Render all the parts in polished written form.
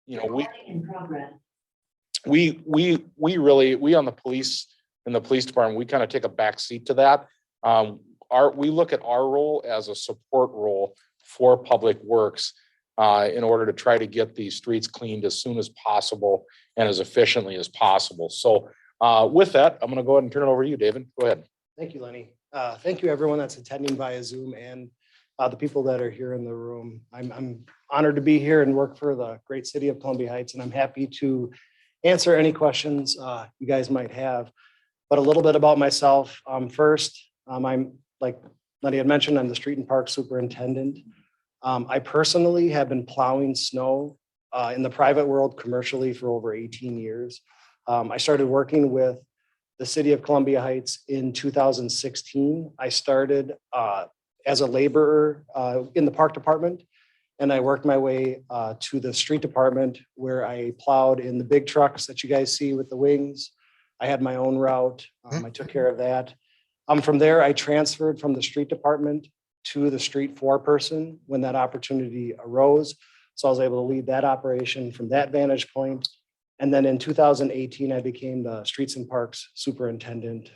you know, we really on the police, in the police department, we kind of take a back seat to that. We look at our role as a support role for public works in order to try to get these streets cleaned as soon as possible and as efficiently as possible. So with that, I'm going to go ahead and turn it over to you, David. Go ahead. Thank you, Lenny. Thank you, everyone that's attending via Zoom and the people that are here in the room. I'm honored to be here and work for the great city of Columbia Heights, and I'm happy to answer any questions you guys might have. But a little bit about myself. First, I'm, like Lenny had mentioned, I'm the street and park superintendent. I personally have been plowing snow in the private world commercially for over 18 years. I started working with the city of Columbia Heights in 2016. I started as a laborer in the park department, and I worked my way to the street department where I plowed in the big trucks that you guys see with the wings. I had my own route. I took care of that. From there, I transferred from the street department to the street foreperson when that opportunity arose. So I was able to lead that operation from that vantage point. And then in 2018, I became the Streets and Parks Superintendent,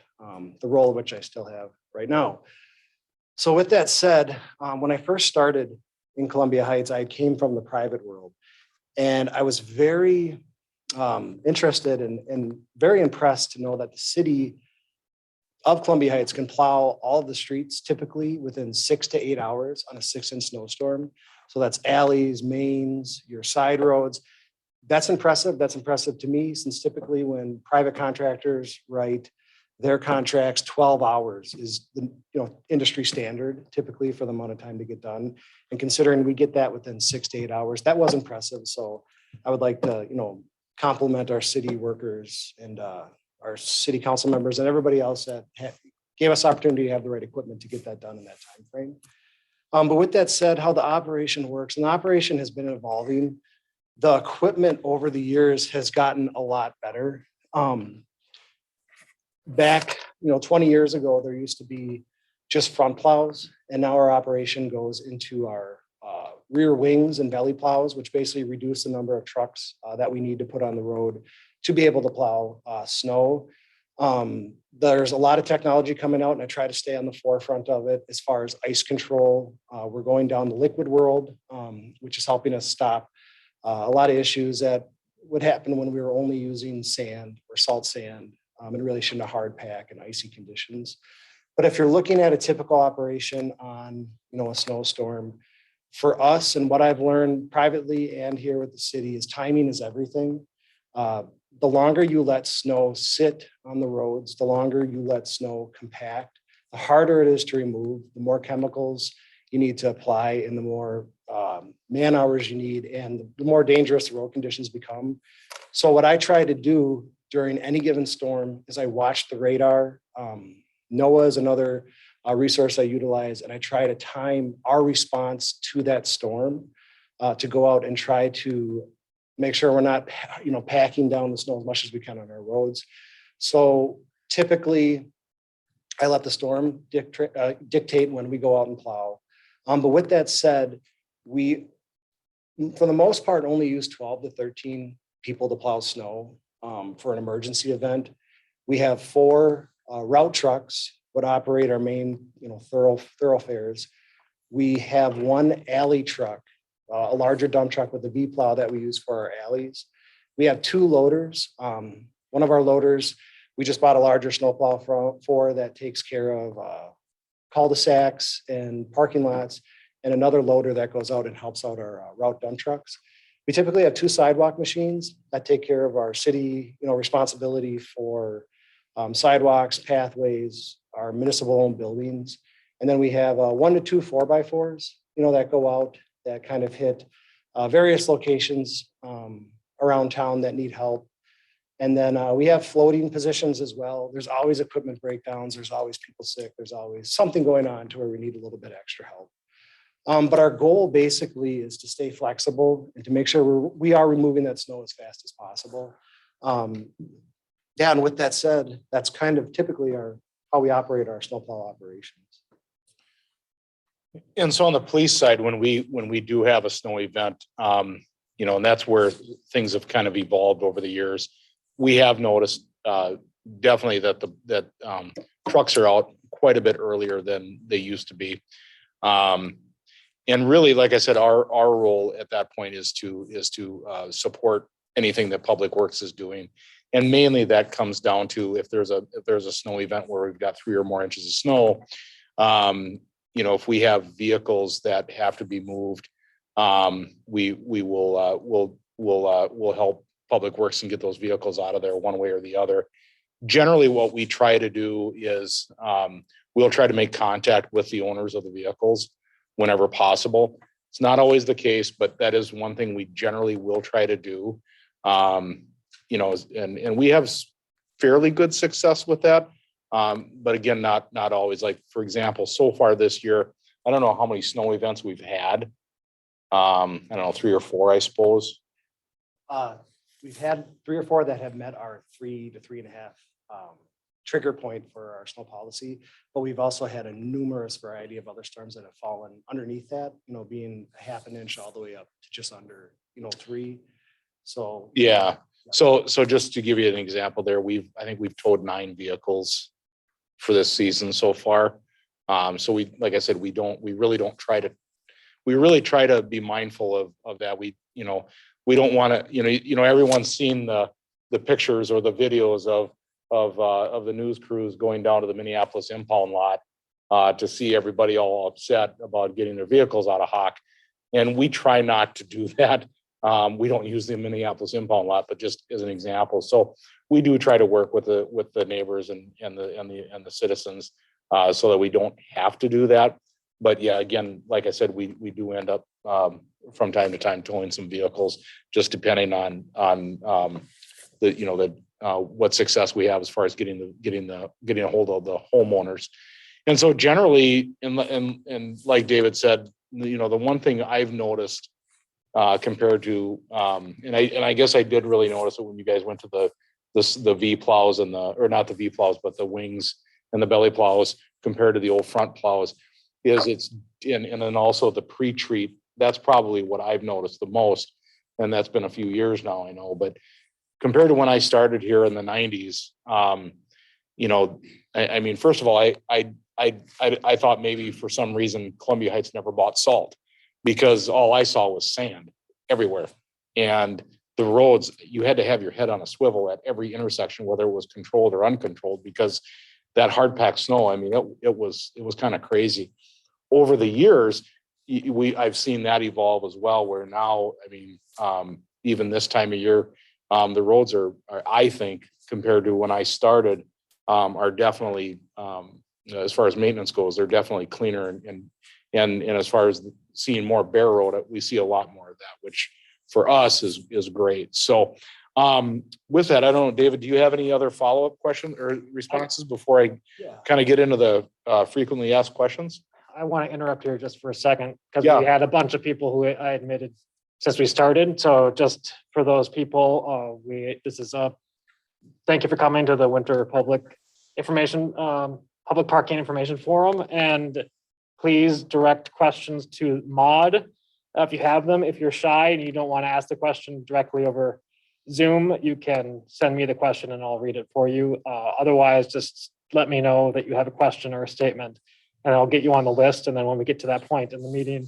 the role of which I still have right now. So with that said, when I first started in Columbia Heights, I came from the private world. And I was very interested and very impressed to know that the city of Columbia Heights can plow all of the streets typically within 6 to 8 hours on a 6-inch snowstorm. So that's alleys, mains, your side roads. That's impressive. That's impressive to me, since typically when private contractors write their contracts, 12 hours is the industry standard typically for the amount of time to get done. And considering we get that within 6 to 8 hours, that was impressive. So I would like to compliment our city workers and our city council members and everybody else that gave us opportunity to have the right equipment to get that done in that time frame. But with that said, how the operation works, and the operation has been evolving. The equipment over the years has gotten a lot better. Back, 20 years ago, there used to be just front plows, and now our operation goes into our rear wings and belly plows, which basically reduce the number of trucks that we need to put on the road to be able to plow snow. There's a lot of technology coming out, and I try to stay on the forefront of it as far as ice control. We're going down the liquid world, which is helping us stop a lot of issues that would happen when we were only using sand or salt sand in relation to hard pack and icy conditions. But if you're looking at a typical operation on a snowstorm, for us, and what I've learned privately and here with the city, is timing is everything. The longer you let snow sit on the roads, the longer you let snow compact, the harder it is to remove, the more chemicals you need to apply, and the more man hours you need, and the more dangerous the road conditions become. So what I try to do during any given storm is I watch the radar. NOAA is another resource I utilize, and I try to time our response to that storm to go out and try to make sure we're not, packing down the snow as much as we can on our roads. So typically, I let the storm dictate when we go out and plow. But with that said, we, for the most part, only use 12 to 13 people to plow snow for an emergency event. We have 4 route trucks would operate our main, thoroughfares. We have 1 alley truck, a larger dump truck with a V plow that we use for our alleys. We have 2 loaders. One of our loaders, we just bought a larger snowplow for that takes care of cul-de-sacs and parking lots, and another loader that goes out and helps out our route dump trucks. We typically have 2 sidewalk machines that take care of our city, responsibility for sidewalks, pathways, our municipal owned buildings. And then we have 1 to 2 4x4s, that go out that kind of hit various locations around town that need help. And then we have floating positions as well. There's always equipment breakdowns. There's always people sick. There's always something going on to where we need a little bit extra help. But our goal basically is to stay flexible and to make sure we are removing that snow as fast as possible. And with that said, that's kind of typically how we operate our snowplow operations. And so on the police side, when we do have a snow event, and that's where things have kind of evolved over the years. We have noticed definitely that trucks are out quite a bit earlier than they used to be. And really, like I said, our role at that point is to support anything that Public Works is doing. And mainly that comes down to if there's a snow event where we've got 3 or more inches of snow, if we have vehicles that have to be moved, we will help Public Works and get those vehicles out of there one way or the other. Generally, what we try to do is we'll try to make contact with the owners of the vehicles whenever possible. It's not always the case, but that is one thing we generally will try to do. And we have fairly good success with that. But again, not always. Like, for example, so far this year, I don't know how many snow events we've had. I don't know, 3 or 4, I suppose. We've had 3 or 4 that have met our 3 to 3.5 trigger point for our snow policy, but we've also had a numerous variety of other storms that have fallen underneath that, being a 1/2 inch all the way up to just under, 3. So yeah. So just to give you an example there, I think we've towed 9 vehicles for this season so far. So like I said, we really try to be mindful of that. We don't want to, everyone's seen the pictures or the videos of the news crews going down to the Minneapolis impound lot to see everybody all upset about getting their vehicles out of hock. And we try not to do that. We don't use the Minneapolis impound lot, but just as an example. So we do try to work with the neighbors and the citizens so that we don't have to do that. But yeah, again, like I said, we do end up from time to time towing some vehicles, just depending on what success we have as far as getting a hold of the homeowners. And so generally, and like David said, the one thing I've noticed compared to, and I guess I did really notice it when you guys went to the V plows or not the V plows, but the wings and the belly plows compared to the old front plows, is and then also the pre-treat. That's probably what I've noticed the most, and that's been a few years now, I know, but compared to when I started here in the 90s, I mean, first of all, I thought maybe for some reason Columbia Heights never bought salt, because all I saw was sand everywhere. And the roads, you had to have your head on a swivel at every intersection, whether it was controlled or uncontrolled, because that hard packed snow, I mean, it was kind of crazy. Over the years, I've seen that evolve as well, where now, I mean, even this time of year, the roads are, I think, compared to when I started, are definitely, as far as maintenance goes, they're definitely cleaner. And as far as seeing more bare road, we see a lot more of that, which for us is great. So with that, I don't know, David, do you have any other follow-up questions or responses before I kind of get into the frequently asked questions? I want to interrupt here just for a second, because Yeah. we had a bunch of people who I admitted since we started. So just for those people, thank you for coming to the Winter Public Parking Information Forum, and please direct questions to Maud if you have them. If you're shy and you don't want to ask the question directly over Zoom, you can send me the question and I'll read it for you. Otherwise, just let me know that you have a question or a statement, and I'll get you on the list. And then when we get to that point in the meeting,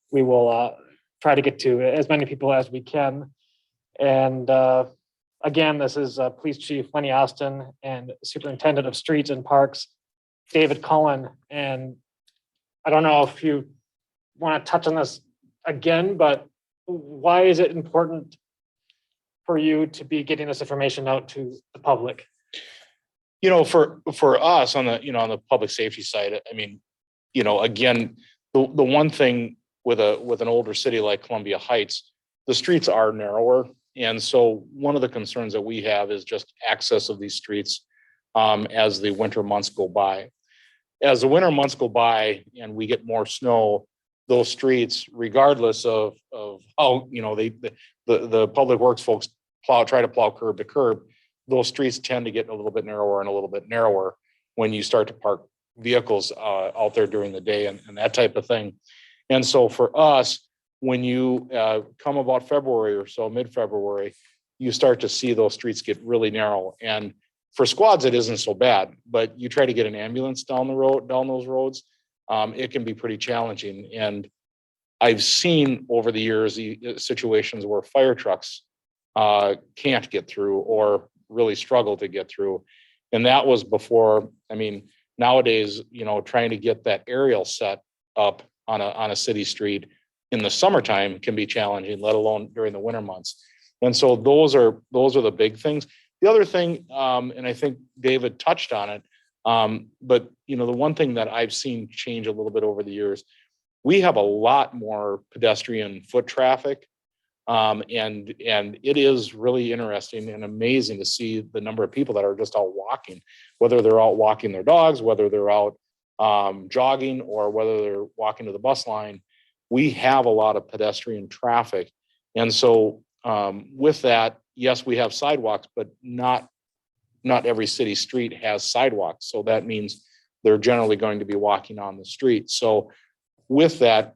we will try to get to as many people as we can. And again, this is Police Chief Lenny Austin and Superintendent of Streets and Parks, David Cullen. And I don't know if you want to touch on this again, but why is it important for you to be getting this information out to the public? For us on the public safety side, I mean, again, the one thing with an older city like Columbia Heights, the streets are narrower. And so one of the concerns that we have is just access of these streets as the winter months go by. As the winter months go by and we get more snow, those streets, regardless of how, the public works folks try to plow curb to curb, those streets tend to get a little bit narrower and a little bit narrower when you start to park vehicles out there during the day and that type of thing. And so for us, when you come about February or so, mid-February, you start to see those streets get really narrow. And for squads, it isn't so bad, but you try to get an ambulance down the road, down those roads, it can be pretty challenging. And I've seen over the years the situations where fire trucks can't get through or really struggle to get through. And that was before, I mean, nowadays, trying to get that aerial set up on a city street in the summertime can be challenging, let alone during the winter months. And so those are the big things. The other thing, and I think David touched on it, but the one thing that I've seen change a little bit over the years, we have a lot more pedestrian foot traffic. And it is really interesting and amazing to see the number of people that are just out walking, whether they're out walking their dogs, whether they're out jogging, or whether they're walking to the bus line. We have a lot of pedestrian traffic. And so with that, yes, we have sidewalks, but not every city street has sidewalks. So that means they're generally going to be walking on the street. So with that,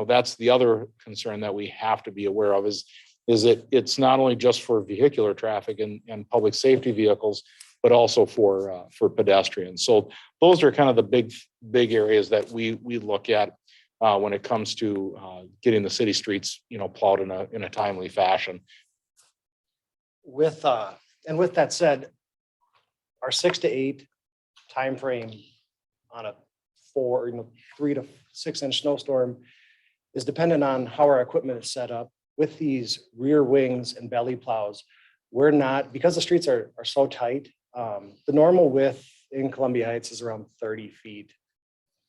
that's the other concern that we have to be aware of is that it's not only just for vehicular traffic and public safety vehicles, but also for pedestrians. So those are kind of the big areas that we look at when it comes to getting the city streets, plowed in a timely fashion. With that said, our 6 to 8 timeframe on a 3 to 6 inch snowstorm is dependent on how our equipment is set up. With these rear wings and belly plows, we're not, because the streets are so tight, the normal width in Columbia Heights is around 30 feet.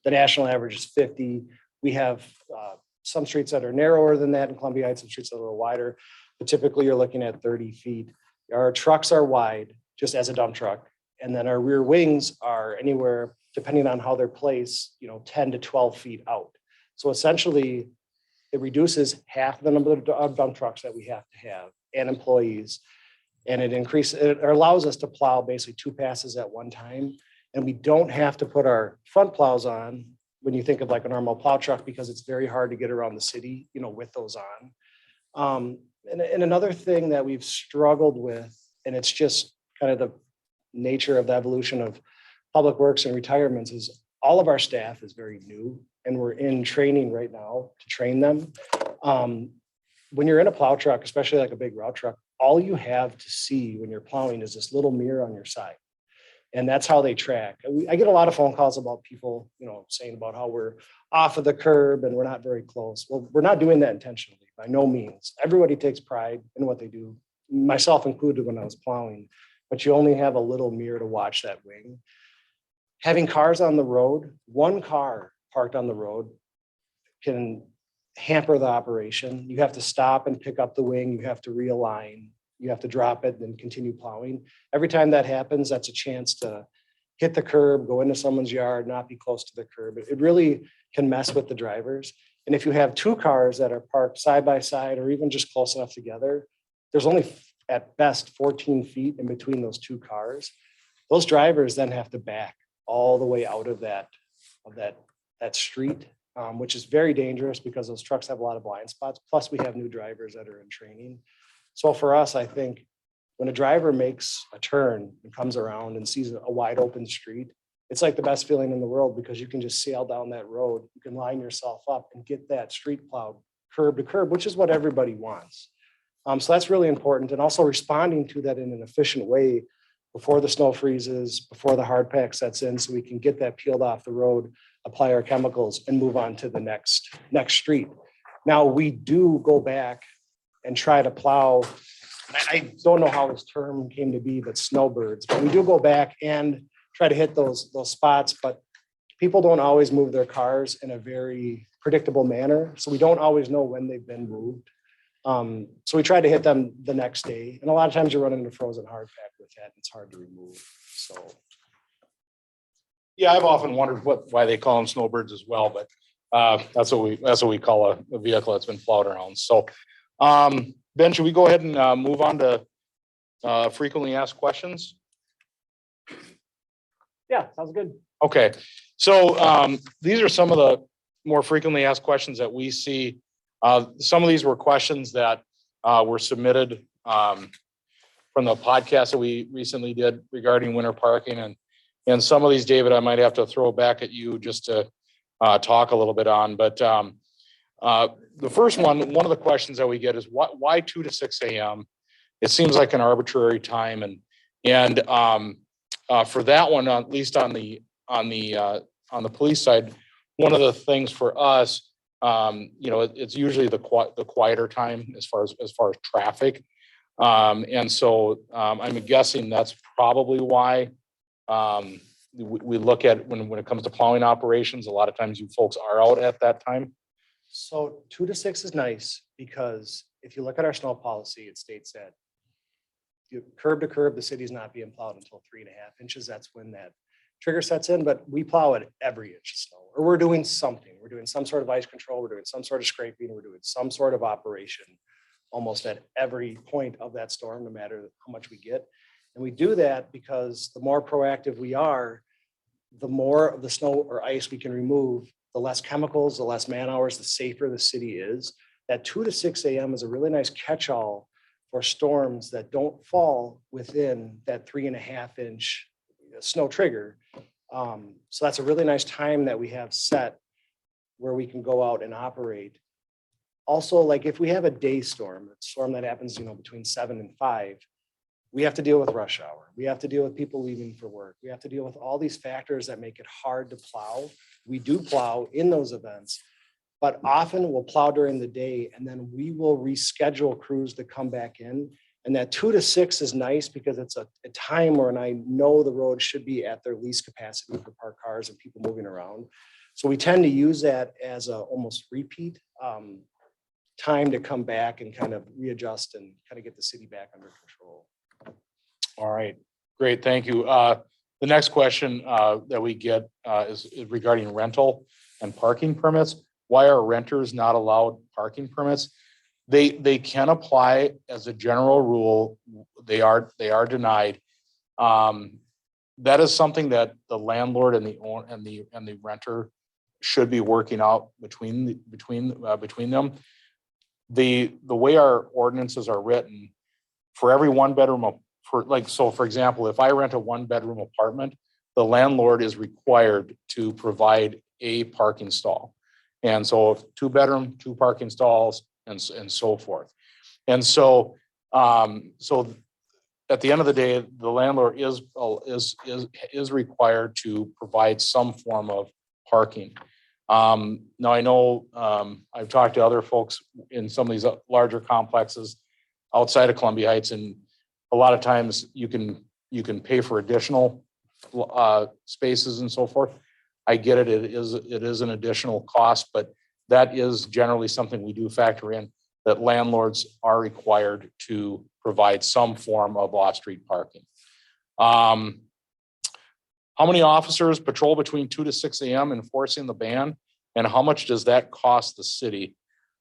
The national average is 50. We have some streets that are narrower than that in Columbia Heights, some streets that are a little wider, but typically you're looking at 30 feet. Our trucks are wide, just as a dump truck. And then our rear wings are anywhere, depending on how they're placed, 10 to 12 feet out. So essentially, it reduces half the number of dump trucks that we have to have and employees. And it allows us to plow basically 2 passes at one time. And we don't have to put our front plows on when you think of like a normal plow truck, because it's very hard to get around the city, with those on. And another thing that we've struggled with, and it's just kind of the nature of the evolution of public works and retirements, is all of our staff is very new, and we're in training right now to train them. When you're in a plow truck, especially like a big route truck, all you have to see when you're plowing is this little mirror on your side. And that's how they track. I get a lot of phone calls about people, saying about how we're off of the curb and we're not very close. Well, we're not doing that intentionally, by no means. Everybody takes pride in what they do, myself included when I was plowing, but you only have a little mirror to watch that wing. Having cars on the road, one car parked on the road can hamper the operation. You have to stop and pick up the wing. You have to realign. You have to drop it and continue plowing. Every time that happens, that's a chance to hit the curb, go into someone's yard, not be close to the curb. It really can mess with the drivers. And if you have 2 cars that are parked side by side or even just close enough together, there's only at best 14 feet in between those 2 cars. Those drivers then have to back all the way out of that street, which is very dangerous because those trucks have a lot of blind spots. Plus, we have new drivers that are in training. So for us, I think when a driver makes a turn and comes around and sees a wide open street, it's like the best feeling in the world, because you can just sail down that road. You can line yourself up and get that street plowed curb to curb, which is what everybody wants. So that's really important. And also responding to that in an efficient way before the snow freezes, before the hard pack sets in, so we can get that peeled off the road, apply our chemicals, and move on to the next street. Now, we do go back and try to plow. I don't know how this term came to be, but snowbirds. But we do go back and try to hit those spots, but people don't always move their cars in a very predictable manner. So we don't always know when they've been moved. So we try to hit them the next day. And a lot of times you run into frozen hard pack with that. It's hard to remove. So. Yeah, I've often wondered why they call them snowbirds as well, but that's what we call a vehicle that's been plowed around. So, Ben, should we go ahead and move on to frequently asked questions? Yeah, sounds good. Okay, so these are some of the more frequently asked questions that we see Some of these were questions that were submitted from the podcast that we recently did regarding winter parking, and some of these, David, I might have to throw back at you just to talk a little bit on. But the first one of the questions that we get is why 2 to 6 a.m.? It seems like an arbitrary time, and for that one, at least on the police side, one of the things for us, it's usually the quieter time as far as traffic, and so I'm guessing that's probably why we look at when it comes to plowing operations. A lot of times, you folks are out at that time. So 2 to 6 is nice because if you look at our snow policy, it states that curb to curb, the city's not being plowed until 3.5 inches. That's when that trigger sets in, but we plow at every inch of snow, or we're doing something. We're doing some sort of ice control. We're doing some sort of scraping. We're doing some sort of operation almost at every point of that storm, no matter how much we get. And we do that because the more proactive we are, the more of the snow or ice we can remove, the less chemicals, the less man hours, the safer the city is. That 2 to 6 a.m. is a really nice catch-all for storms that don't fall within that 3.5 inch snow trigger. So that's a really nice time that we have set where we can go out and operate. Also, like if we have a day storm, a storm that happens, between 7 and 5, we have to deal with rush hour. We have to deal with people leaving for work. We have to deal with all these factors that make it hard to plow. We do plow in those events, but often we'll plow during the day and then we will reschedule crews to come back in. And that 2 to 6 is nice because it's a time when I know the road should be at their least capacity for parked cars and people moving around. So we tend to use that as a almost repeat time to come back and kind of readjust and kind of get the city back under control. All right, great, thank you. The next question that we get is regarding rental and parking permits. Why are renters not allowed parking permits? They can apply as a general rule. They are denied. That is something that the landlord and the renter should be working out between them. The way our ordinances are written, for every 1 bedroom, for example, if I rent a 1-bedroom apartment, the landlord is required to provide a parking stall. And so if 2-bedroom, 2 parking stalls, and so forth. And so at the end of the day, the landlord is required to provide some form of parking. Now I know I've talked to other folks in some of these larger complexes outside of Columbia Heights, and a lot of times you can pay for additional spaces and so forth. I get it. It is an additional cost, but that is generally something we do factor in, that landlords are required to provide some form of off-street parking. How many officers patrol between 2 to 6 a.m. enforcing the ban, and how much does that cost the city?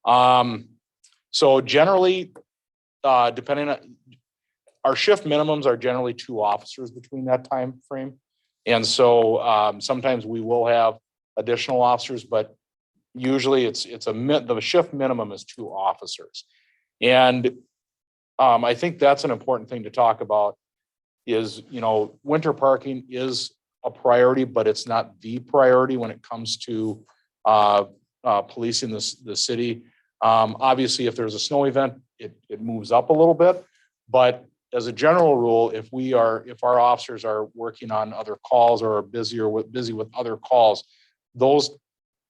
So generally, depending on our shift minimums are generally 2 officers between that time frame. And so sometimes we will have additional officers, but usually the shift minimum is 2 officers. And I think that's an important thing to talk about is, winter parking is a priority, but it's not the priority when it comes to policing the city. Obviously, if there's a snow event, it moves up a little bit, but as a general rule, if our officers are working on other calls or are busy with other calls, those,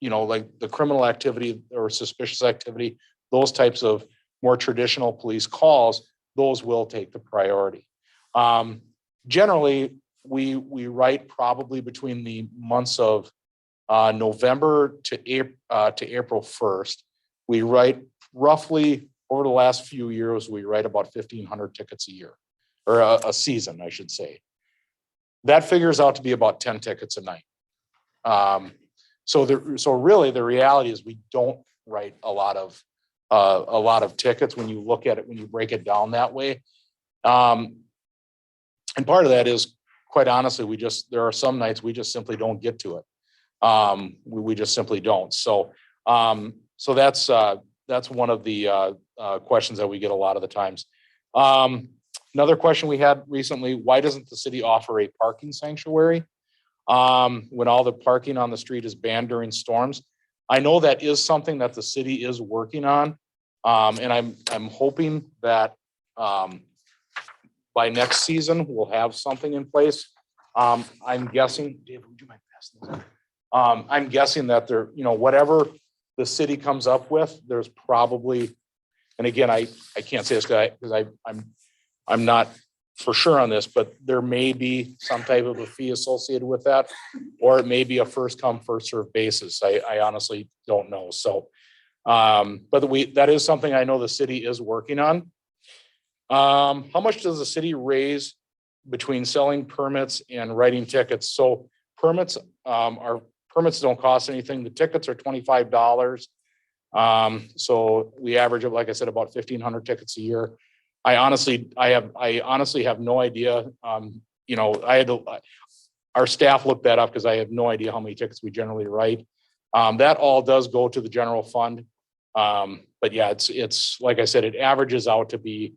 like the criminal activity or suspicious activity, those types of more traditional police calls, those will take the priority. Generally, we write probably between the months of November to April 1st. We write roughly, over the last few years, we write about 1,500 tickets a year, or a season, I should say. That figures out to be about 10 tickets a night. So really, the reality is we don't write a lot of tickets when you look at it, when you break it down that way. And part of that is, quite honestly, there are some nights we just simply don't get to it. We just simply don't. So that's that's one of the questions that we get a lot of the times. Another question we had recently, why doesn't the city offer a parking sanctuary? When all the parking on the street is banned during storms. I know that is something that the city is working on. And I'm hoping that by next season, we'll have something in place. I'm guessing, Dave, would you mind passing this? I'm guessing that there, whatever the city comes up with, there's probably, and again, I can't say this because I'm not for sure on this, but there may be some type of a fee associated with that, or it may be a first come, first served basis. I honestly don't know. So, but that is something I know the city is working on. How much does the city raise between selling permits and writing tickets? So permits don't cost anything. The tickets are $25. So we average of, like I said, about 1,500 tickets a year. I honestly have no idea. Our staff looked that up because I have no idea how many tickets we generally write. That all does go to the general fund. But yeah, it's like I said, it averages out to be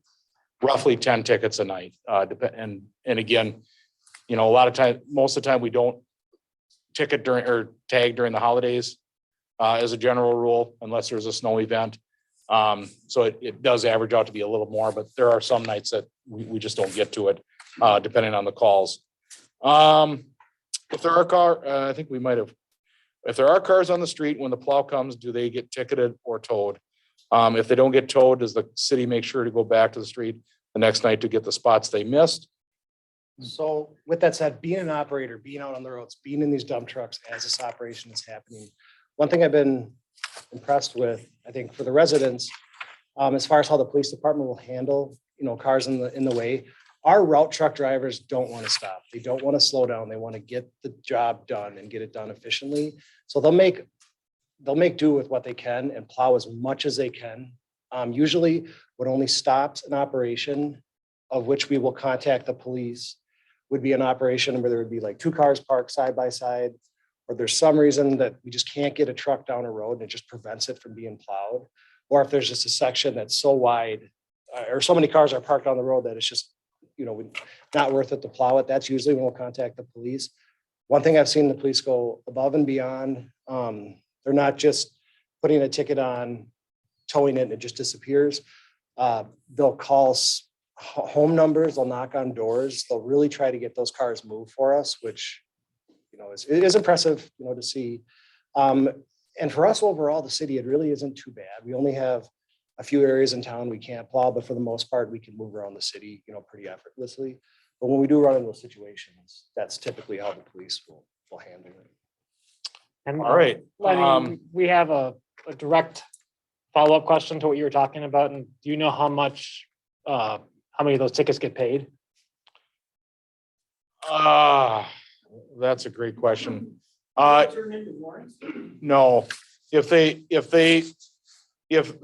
roughly 10 tickets a night. And again, a lot of time, most of the time we don't ticket during or tag during the holidays as a general rule, unless there's a snow event. So it does average out to be a little more, but there are some nights that we just don't get to it, depending on the calls. If there are I think we might have, if there are cars on the street, when the plow comes, do they get ticketed or towed? If they don't get towed, does the city make sure to go back to the street the next night to get the spots they missed? So with that said, being an operator, being out on the roads, being in these dump trucks as this operation is happening, one thing I've been impressed with, I think for the residents, as far as how the police department will handle, cars in the way, our route truck drivers don't want to stop. They don't want to slow down. They want to get the job done and get it done efficiently. So they'll make do with what they can and plow as much as they can. Usually what only stops an operation of which we will contact the police would be an operation where there would be like 2 cars parked side by side, or there's some reason that we just can't get a truck down a road and it just prevents it from being plowed. Or if there's just a section that's so wide or so many cars are parked on the road that it's just, not worth it to plow it. That's usually when we'll contact the police. One thing I've seen the police go above and beyond, they're not just putting a ticket on, towing it, and it just disappears. They'll call home numbers, they'll knock on doors, they'll really try to get those cars moved for us, which it is impressive, to see. And for us overall, the city, it really isn't too bad. We only have a few areas in town we can't plow, but for the most part, we can move around the city, pretty effortlessly. But when we do run into those situations, that's typically how the police will handle it. And All right. Lenny, we have a direct follow-up question to what you were talking about. And do you know how many of those tickets get paid? That's a great question. No,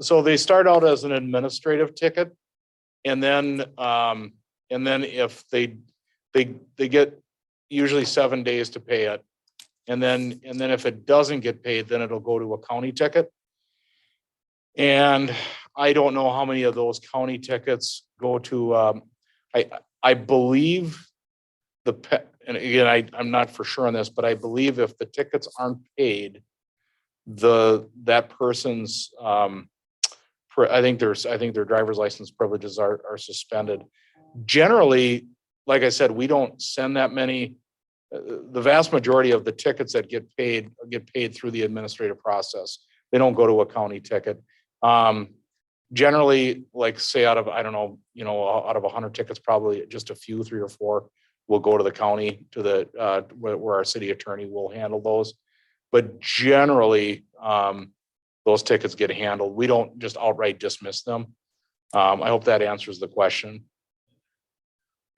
so they start out as an administrative ticket, and then if they get usually 7 days to pay it, and then if it doesn't get paid, then it'll go to a county ticket. And I don't know how many of those county tickets go to. I believe and again, I'm not for sure on this, but I believe if the tickets aren't paid, that person's I think their driver's license privileges are suspended. Generally, like I said, we don't send that many. The vast majority of the tickets that get paid through the administrative process. They don't go to a county ticket. Generally, like say out of 100 tickets, probably just a few, 3 or 4 will go to the county, to where our city attorney will handle those. But generally, those tickets get handled. We don't just outright dismiss them. I hope that answers the question.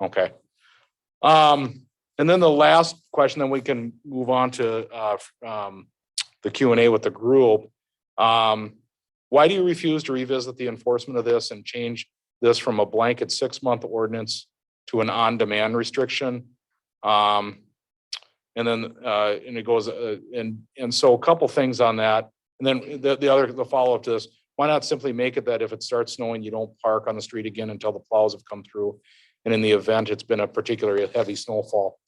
Okay. And then the last question, then we can move on to the Q&A with the group. Why do you refuse to revisit the enforcement of this and change this from a blanket 6-month ordinance to an on-demand restriction? And then and it goes and so a couple things on that. And then the follow-up to this, Why not simply make it that if it starts snowing, you don't park on the street again until the plows have come through? And in the event it's been a particularly heavy snowfall.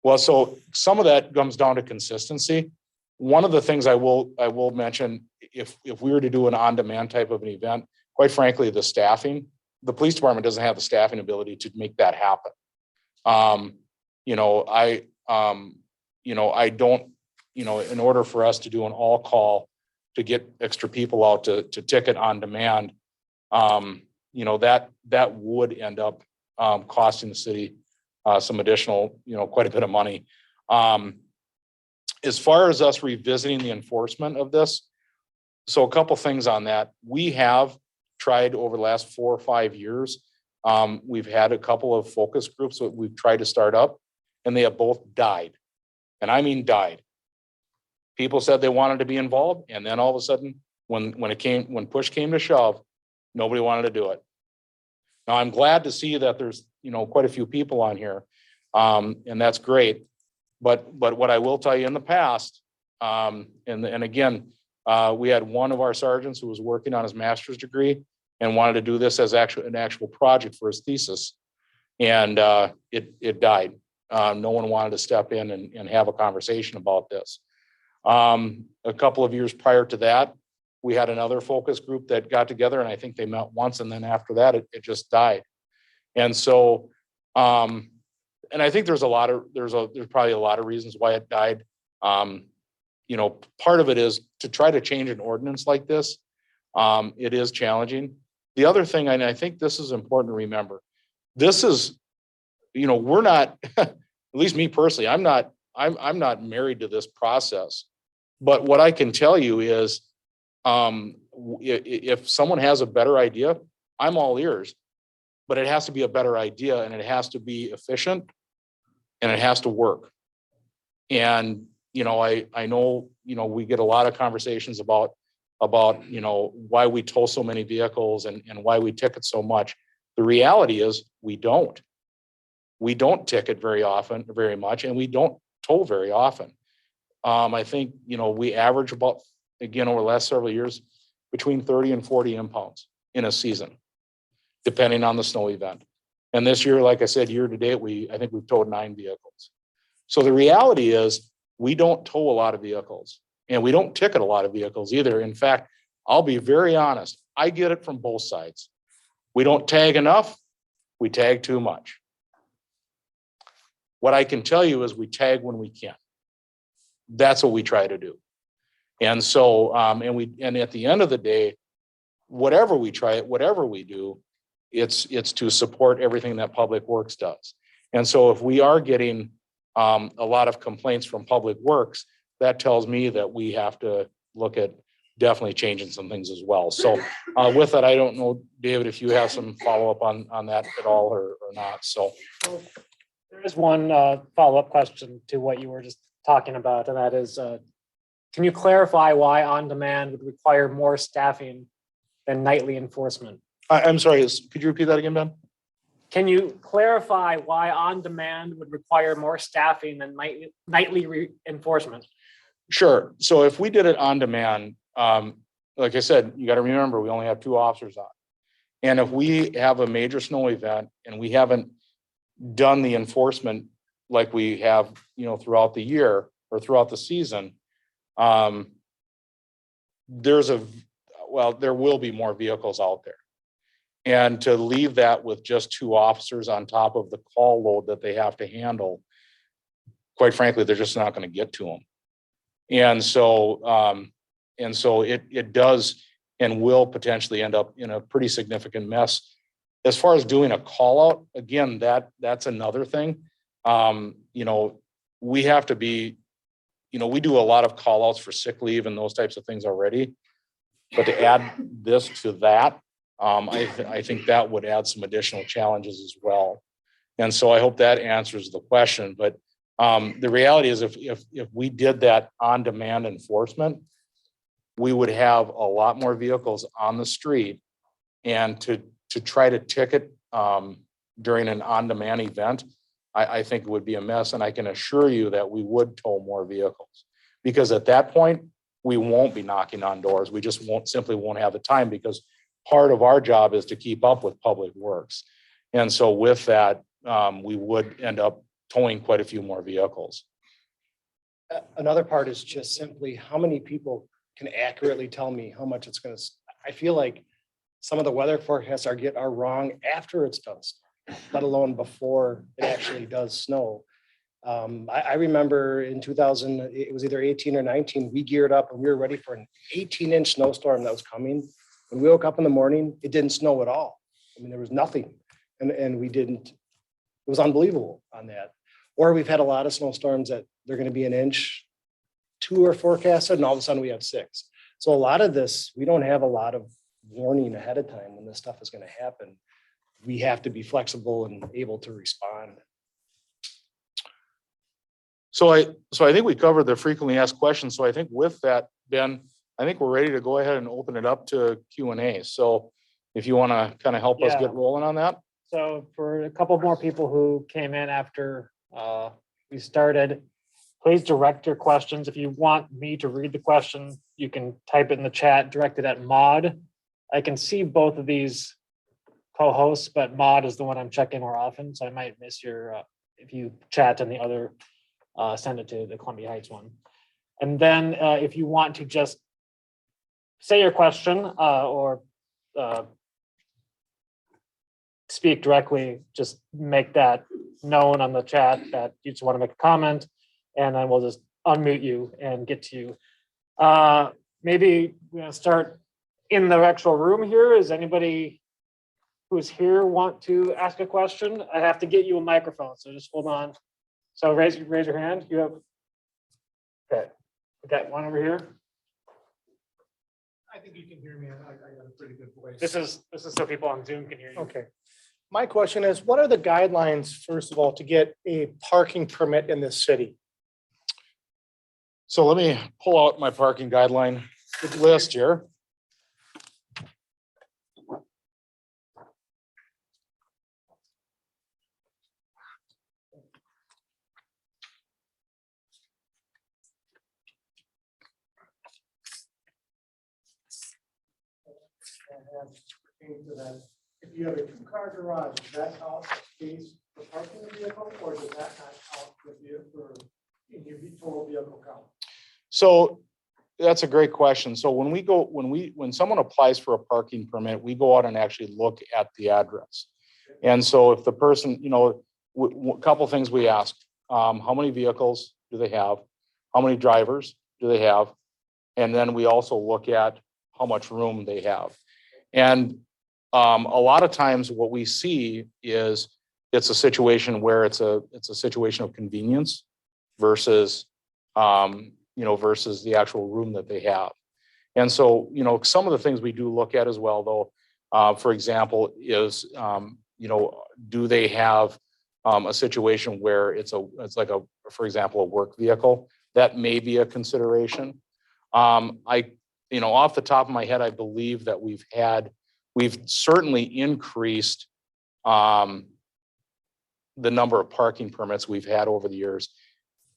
Well, so some of that comes down to consistency. One of the things I will mention, if we were to do an on-demand type of an event, quite frankly, the staffing, the police department doesn't have the staffing ability to make that happen. I don't, in order for us to do an all call to get extra people out to ticket on demand, that would end up costing the city some additional, quite a bit of money. As far as us revisiting the enforcement of this, so a couple things on that. We have tried over the last 4 or 5 years. We've had a couple of focus groups that we've tried to start up, and they have both died. And I mean died. People said they wanted to be involved, and then all of a sudden, when push came to shove, nobody wanted to do it. Now I'm glad to see that there's quite a few people on here, and that's great. But what I will tell you in the past, and again, we had one of our sergeants who was working on his master's degree and wanted to do this as an actual project for his thesis, and it died. No one wanted to step in and have a conversation about this. A couple of years prior to that, we had another focus group that got together, and I think they met once, and then after that, it just died. And so, and I think there's probably a lot of reasons why it died. Part of it is to try to change an ordinance like this. It is challenging. The other thing, and I think this is important to remember, this is, we're not, at least me personally, I'm not married to this process. But what I can tell you is, if someone has a better idea, I'm all ears. But it has to be a better idea, and it has to be efficient, and it has to work. And I know we get a lot of conversations about why we tow so many vehicles and why we ticket so much. The reality is we don't ticket very much, and we don't tow very often. I think we average about, again, over the last several years, between 30 and 40 impounds in a season, depending on the snow event. And this year, like I said, year to date, I think we've towed 9 vehicles. So the reality is we don't tow a lot of vehicles, and we don't ticket a lot of vehicles either. In fact, I'll be very honest, I get it from both sides. We don't tag enough, we tag too much. What I can tell you is we tag when we can. That's what we try to do. And so, and at the end of the day, whatever we do, it's to support everything that Public Works does. And so if we are getting a lot of complaints from Public Works, that tells me that we have to look at definitely changing some things as well. So with that, I don't know, David, if you have some follow-up on that at all or not. So there is one follow-up question to what you were just talking about, and that is, can you clarify why on-demand would require more staffing than nightly enforcement? I'm sorry, could you repeat that again, Ben? Can you clarify why on-demand would require more staffing than nightly enforcement? Sure. So if we did it on demand, like I said, you got to remember, we only have 2 officers on. And if we have a major snow event and we haven't done the enforcement like we have, throughout the year or throughout the season, there will be more vehicles out there. And to leave that with just 2 officers on top of the call load that they have to handle, quite frankly, they're just not going to get to them. And so it does and will potentially end up in a pretty significant mess. As far as doing a call out, again, that's another thing. We have to be, we do a lot of call outs for sick leave and those types of things already. But to add this to that, I think that would add some additional challenges as well. And so I hope that answers the question. But the reality is if we did that on-demand enforcement, we would have a lot more vehicles on the street, and to try to ticket during an on-demand event, I think it would be a mess. And I can assure you that we would tow more vehicles, because at that point, we won't be knocking on doors. We just simply won't have the time, because part of our job is to keep up with public works. And so with that, we would end up towing quite a few more vehicles. Another part is just simply how many people can accurately tell me how much it's gonna, I feel like some of the weather forecasts are wrong after it's done, let alone before it actually does snow. I remember in 2000, it was either 18 or 19, we geared up and we were ready for an 18-inch snowstorm that was coming. When we woke up in the morning, it didn't snow at all. I mean, there was nothing. And we didn't, it was unbelievable on that. Or we've had a lot of snowstorms that they're going to be an inch, 2 are forecasted, and all of a sudden we have 6. So a lot of this, we don't have a lot of warning ahead of time when this stuff is going to happen. We have to be flexible and able to respond. So I think we covered the frequently asked questions. So I think with that, Ben, I think we're ready to go ahead and open it up to Q&A. So if you want to kind of help us Yeah. get rolling on that. So for a couple more people who came in after we started, please direct your questions. If you want me to read the question, you can type it in the chat, direct it at Maud. I can see both of these co-hosts, but Maud is the one I'm checking more often, so I might miss your, if you chat and the other, send it to the Columbia Heights one. And then if you want to just say your question or speak directly, just make that known on the chat that you just want to make a comment, and then we'll just unmute you and get to you. Maybe we're gonna start in the actual room here. Is anybody who's here want to ask a question? I have to get you a microphone, so just hold on. So raise your hand. You have. Okay, we got one over here. I think you can hear me. I got a pretty good voice. This is so people on Zoom can hear you. Okay. My question is, what are the guidelines, first of all, to get a parking permit in this city? So let me pull out my parking guideline list here. If you have a 2-car garage, does that count space for parking the vehicle, or does that not count in your total vehicle count? So that's a great question. So when someone applies for a parking permit, we go out and actually look at the address. And so if the person, a couple of things we ask, how many vehicles do they have? How many drivers do they have? And then we also look at how much room they have. And a lot of times what we see is it's a situation where it's a situation of convenience versus, versus the actual room that they have. And so, some of the things we do look at as well, though, for example, is, do they have a situation where it's like for example, a work vehicle? That may be a consideration. Off the top of my head, I believe that we've certainly increased the number of parking permits we've had over the years.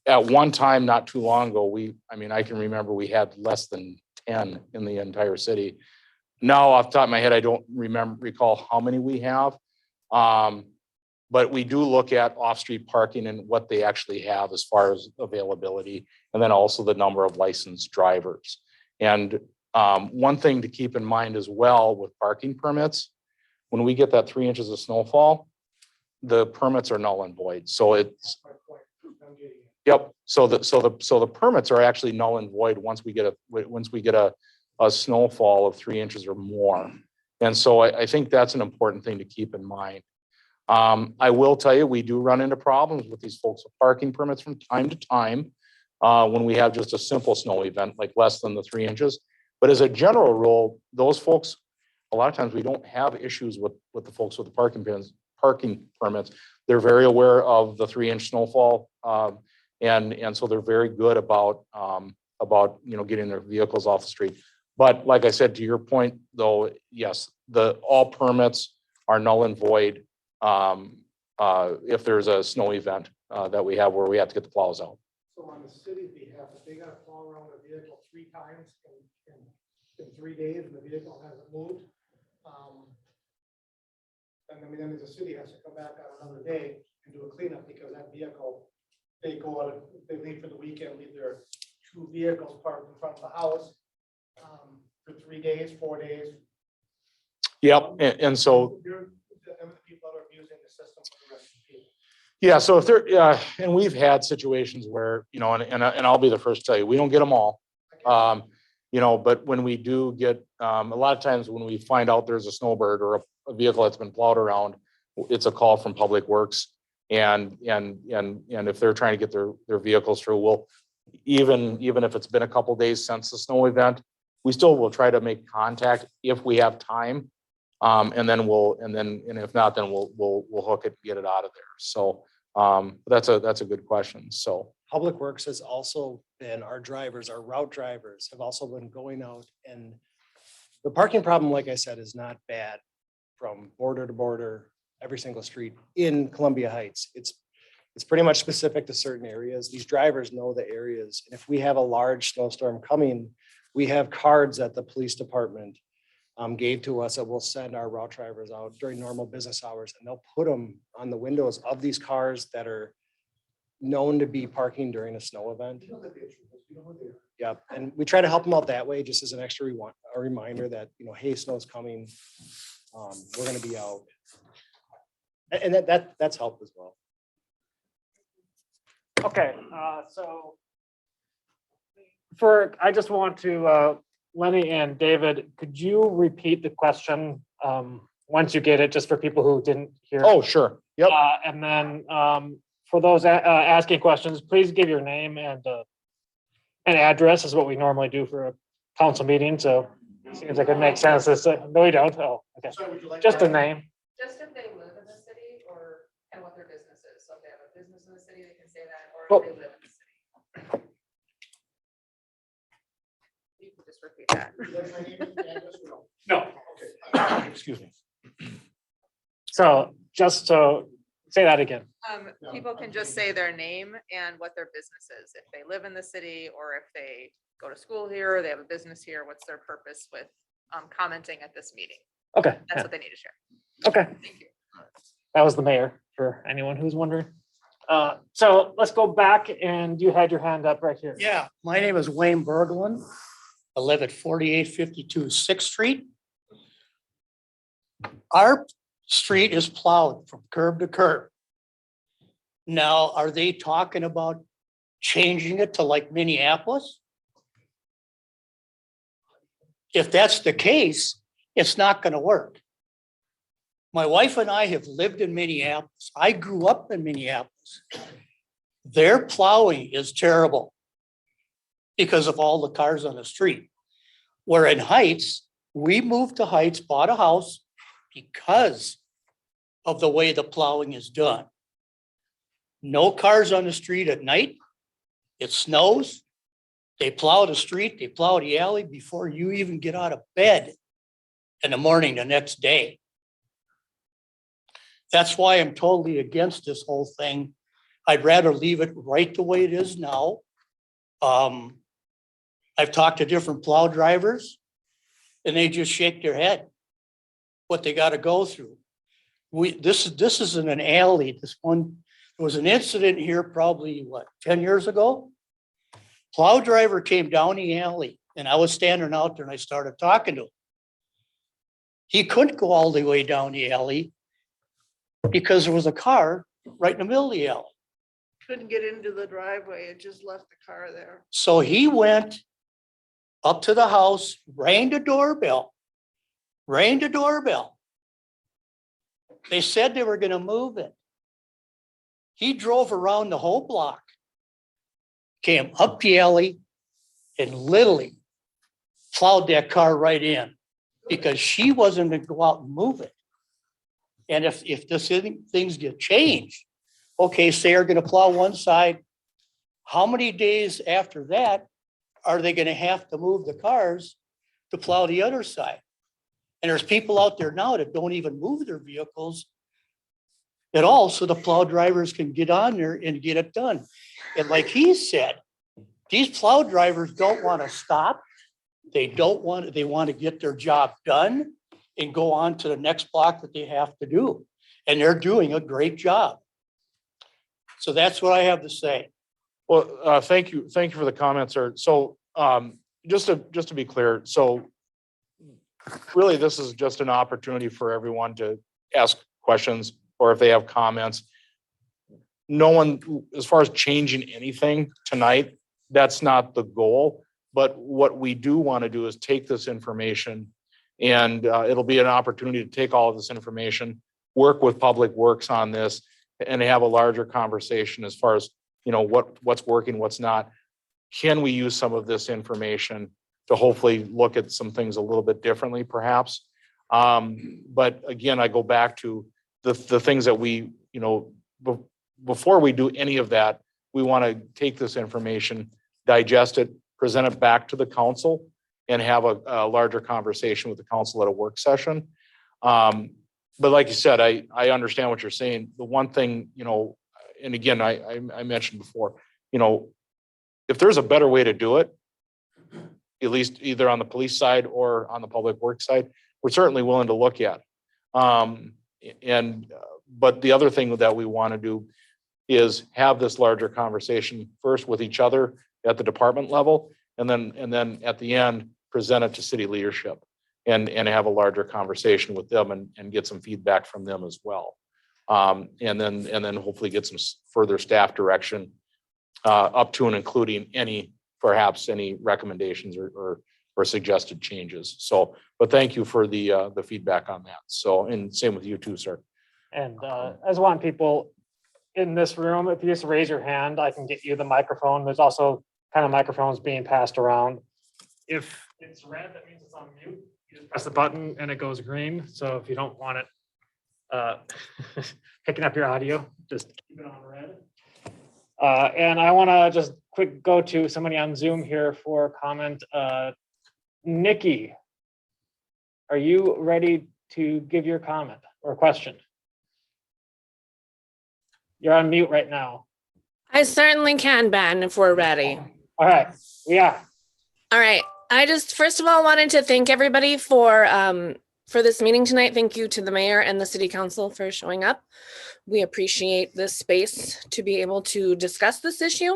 At one time, not too long ago, I can remember we had less than 10 in the entire city. Now, off the top of my head, I don't recall how many we have. But we do look at off-street parking and what they actually have as far as availability, and then also the number of licensed drivers. And one thing to keep in mind as well with parking permits, when we get that 3 inches of snowfall, the permits are null and void. So it's, yep. So the permits are actually null and void once we get a snowfall of 3 inches or more. And so I think that's an important thing to keep in mind. I will tell you, we do run into problems with these folks with parking permits from time to time when we have just a simple snow event, like less than the 3 inches. But as a general rule, those folks, a lot of times we don't have issues with the folks with the parking permits. They're very aware of the 3-inch snowfall. And so they're very good about getting their vehicles off the street. But like I said, to your point, though, yes, all permits are null and void if there's a snow event that we have where we have to get the plows out. So on the city's behalf, if they got to plow around a vehicle 3 times in 3 days and the vehicle hasn't moved. And then the city has to come back on another day and do a cleanup because that vehicle, they go out, they leave for the weekend, leave their 2 vehicles parked in front of the house for 3 days, 4 days. Yep, and so, You're the people that are using the system for the rest of the people. yeah, so if there, and we've had situations where, you know, and I'll be the first to tell you, we don't get them all. You know, but when we do get, a lot of times when we find out there's a snowbird or a vehicle that's been plowed around, it's a call from Public Works. And if they're trying to get their vehicles through, we'll, even if it's been a couple days since the snow event, we still will try to make contact if we have time. And if not, then we'll hook it, and get it out of there. So, that's a good question. So. Public Works has also been, our drivers, our route drivers have also been going out, and the parking problem, like I said, is not bad from border to border, every single street in Columbia Heights. It's pretty much specific to certain areas. These drivers know the areas. And if we have a large snowstorm coming, we have cards that the police department gave to us that we'll send our route drivers out during normal business hours, and they'll put them on the windows of these cars that are known to be parking during a snow event. You know the picture, you know what they are. Yep, and we try to help them out that way, just as an extra a reminder that, you know, hey, snow's coming. We're gonna be out. And that's helped as well. Okay, so I just want to, Lenny and David, could you repeat the question once you get it, just for people who didn't hear? Oh, sure. Yep. And then for those asking questions, please give your name and an address is what we normally do for a council meeting. So it seems like it makes sense. No, we don't. Oh, okay. So would you like Just a to- name. Just if they live in the city and what their business is. So if they have a business in the city, they can say that, or Oh. if they live in the city. You can just repeat that. would you like my name and address or no? No. Okay. Excuse me. So just to say that again. People can just say their name and what their business is. If they live in the city or if they go to school here, or they have a business here, what's their purpose with commenting at this meeting? Okay. That's what they need to share. Okay. Thank you. That was the mayor, for anyone who's wondering. So let's go back, and you had your hand up right here. Yeah, my name is Wayne Berglund. I live at 4852 6th Street. Our street is plowed from curb to curb. Now, are they talking about changing it to like Minneapolis? If that's the case, it's not going to work. My wife and I have lived in Minneapolis. I grew up in Minneapolis. Their plowing is terrible because of all the cars on the street. Where in Heights, we moved to Heights, bought a house because of the way the plowing is done. No cars on the street at night. It snows. They plow the street, they plow the alley before you even get out of bed in the morning the next day. That's why I'm totally against this whole thing. I'd rather leave it right the way it is now. I've talked to different plow drivers and they just shake their head what they got to go through. This isn't an alley. There was an incident here probably 10 years ago. Plow driver came down the alley and I was standing out there and I started talking to him. He couldn't go all the way down the alley because there was a car right in the middle of the alley. Couldn't get into the driveway, it just left the car there. So he went up to the house, rang the doorbell. They said they were going to move it. He drove around the whole block, came up the alley, and literally plowed that car right in because she wasn't going to go out and move it. And if this things get changed, okay, say they're going to plow one side, how many days after that are they going to have to move the cars to plow the other side? And there's people out there now that don't even move their vehicles at all, so the plow drivers can get on there and get it done. And like he said, These plow drivers don't want to stop. They want to get their job done and go on to the next block that they have to do. And they're doing a great job. So that's what I have to say. Well, thank you for the comments, sir. So, just to be clear, so really, this is just an opportunity for everyone to ask questions, or if they have comments. No one, as far as changing anything tonight, that's not the goal. But what we do want to do is take this information, and it'll be an opportunity to take all of this information, work with Public Works on this, and have a larger conversation as far as, what's working, what's not. Can we use some of this information to hopefully look at some things a little bit differently, perhaps? But again, I go back to the things that we, before we do any of that, we want to take this information, digest it, present it back to the council, and have a larger conversation with the council at a work session. But like you said, I understand what you're saying. The one thing, and again, I mentioned before, if there's a better way to do it, at least either on the police side or on the Public Works side, we're certainly willing to look at. But the other thing that we want to do is have this larger conversation first with each other at the department level, and then at the end, present it to city leadership and have a larger conversation with them and get some feedback from them as well. And then hopefully get some further staff direction up to and including perhaps any recommendations or suggested changes. So, but thank you for the feedback on that. So, and same with you too, sir. And I just want people in this room, if you just raise your hand, I can get you the microphone. There's also kind of microphones being passed around. If it's red, that means it's on mute. You just press the button and it goes green. So if you don't want it picking up your audio, just keep it on red. And I want to just quick go to somebody on Zoom here for a comment. Nikki, are you ready to give your comment or question? You're on mute right now. I certainly can, Ben, if we're ready. All right, yeah. All right. I just first of all wanted to thank everybody for this meeting tonight. Thank you to the mayor and the city council for showing up. We appreciate this space to be able to discuss this issue.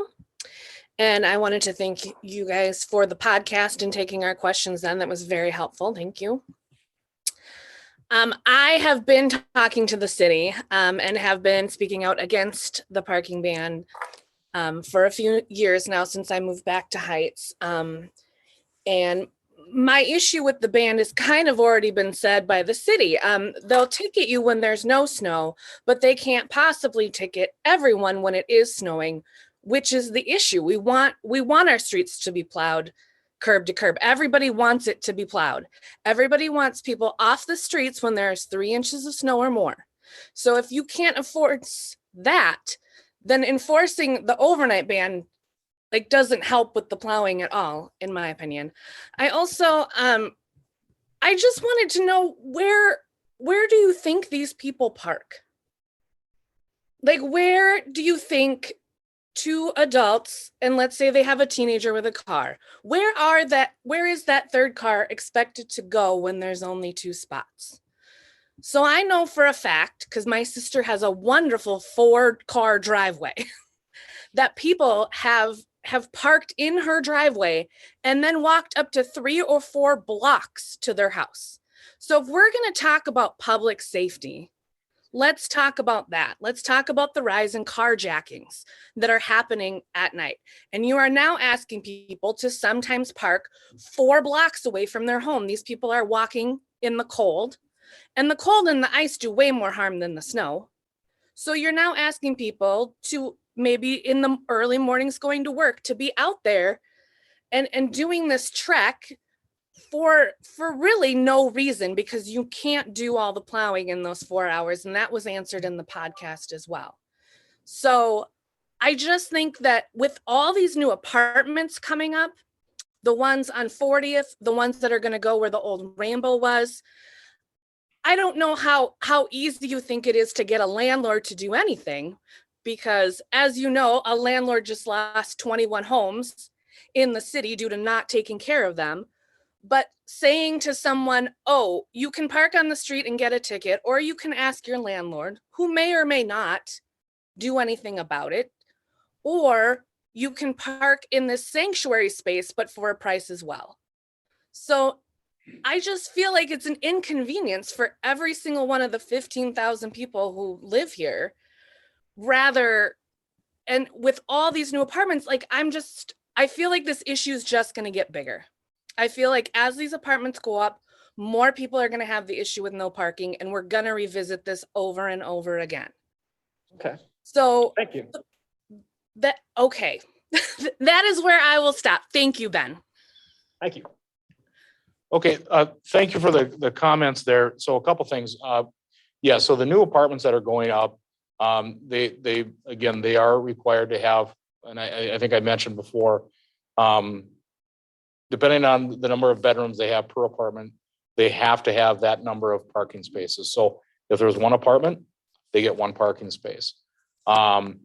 And I wanted to thank you guys for the podcast and taking our questions then. That was very helpful. Thank you. I have been talking to the city and have been speaking out against the parking ban for a few years now since I moved back to Heights. And my issue with the ban has kind of already been said by the city. They'll ticket you when there's no snow, but they can't possibly ticket everyone when it is snowing, which is the issue. We want our streets to be plowed curb to curb. Everybody wants it to be plowed. Everybody wants people off the streets when there's 3 inches of snow or more. So if you can't afford that, then enforcing the overnight ban doesn't help with the plowing at all, in my opinion. I also, I just wanted to know where do you think these people park? Where do you think 2 adults, and let's say they have a teenager with a car, where is that third car expected to go when there's only 2 spots? So I know for a fact, because my sister has a wonderful 4-car driveway, that people have parked in her driveway and then walked up to 3 or 4 blocks to their house. So if we're going to talk about public safety, let's talk about that. Let's talk about the rise in carjackings that are happening at night. And you are now asking people to sometimes park 4 blocks away from their home. These people are walking in the cold, and the cold and the ice do way more harm than the snow. So you're now asking people to maybe in the early mornings going to work to be out there and doing this trek for really no reason, because you can't do all the plowing in those 4 hours. And that was answered in the podcast as well. So I just think that with all these new apartments coming up, the ones on 40th, the ones that are going to go where the old Rainbow was, I don't know how easy you think it is to get a landlord to do anything, because as you know, a landlord just lost 21 homes in the city due to not taking care of them. But saying to someone, oh, you can park on the street and get a ticket, or you can ask your landlord, who may or may not do anything about it, or you can park in this sanctuary space, but for a price as well. So I just feel like it's an inconvenience for every single one of the 15,000 people who live here. Rather, and with all these new apartments, like I feel like this issue is just going to get bigger. I feel like as these apartments go up, more people are going to have the issue with no parking, and we're going to revisit this over and over again. Okay, So thank you. okay. That is where I will stop. Thank you, Ben. Thank you. Okay, thank you for the comments there. So a couple things. Yeah, so the new apartments that are going up, they are required to have, and I think I mentioned before, depending on the number of bedrooms they have per apartment, they have to have that number of parking spaces. So if there's one apartment, they get one parking space. And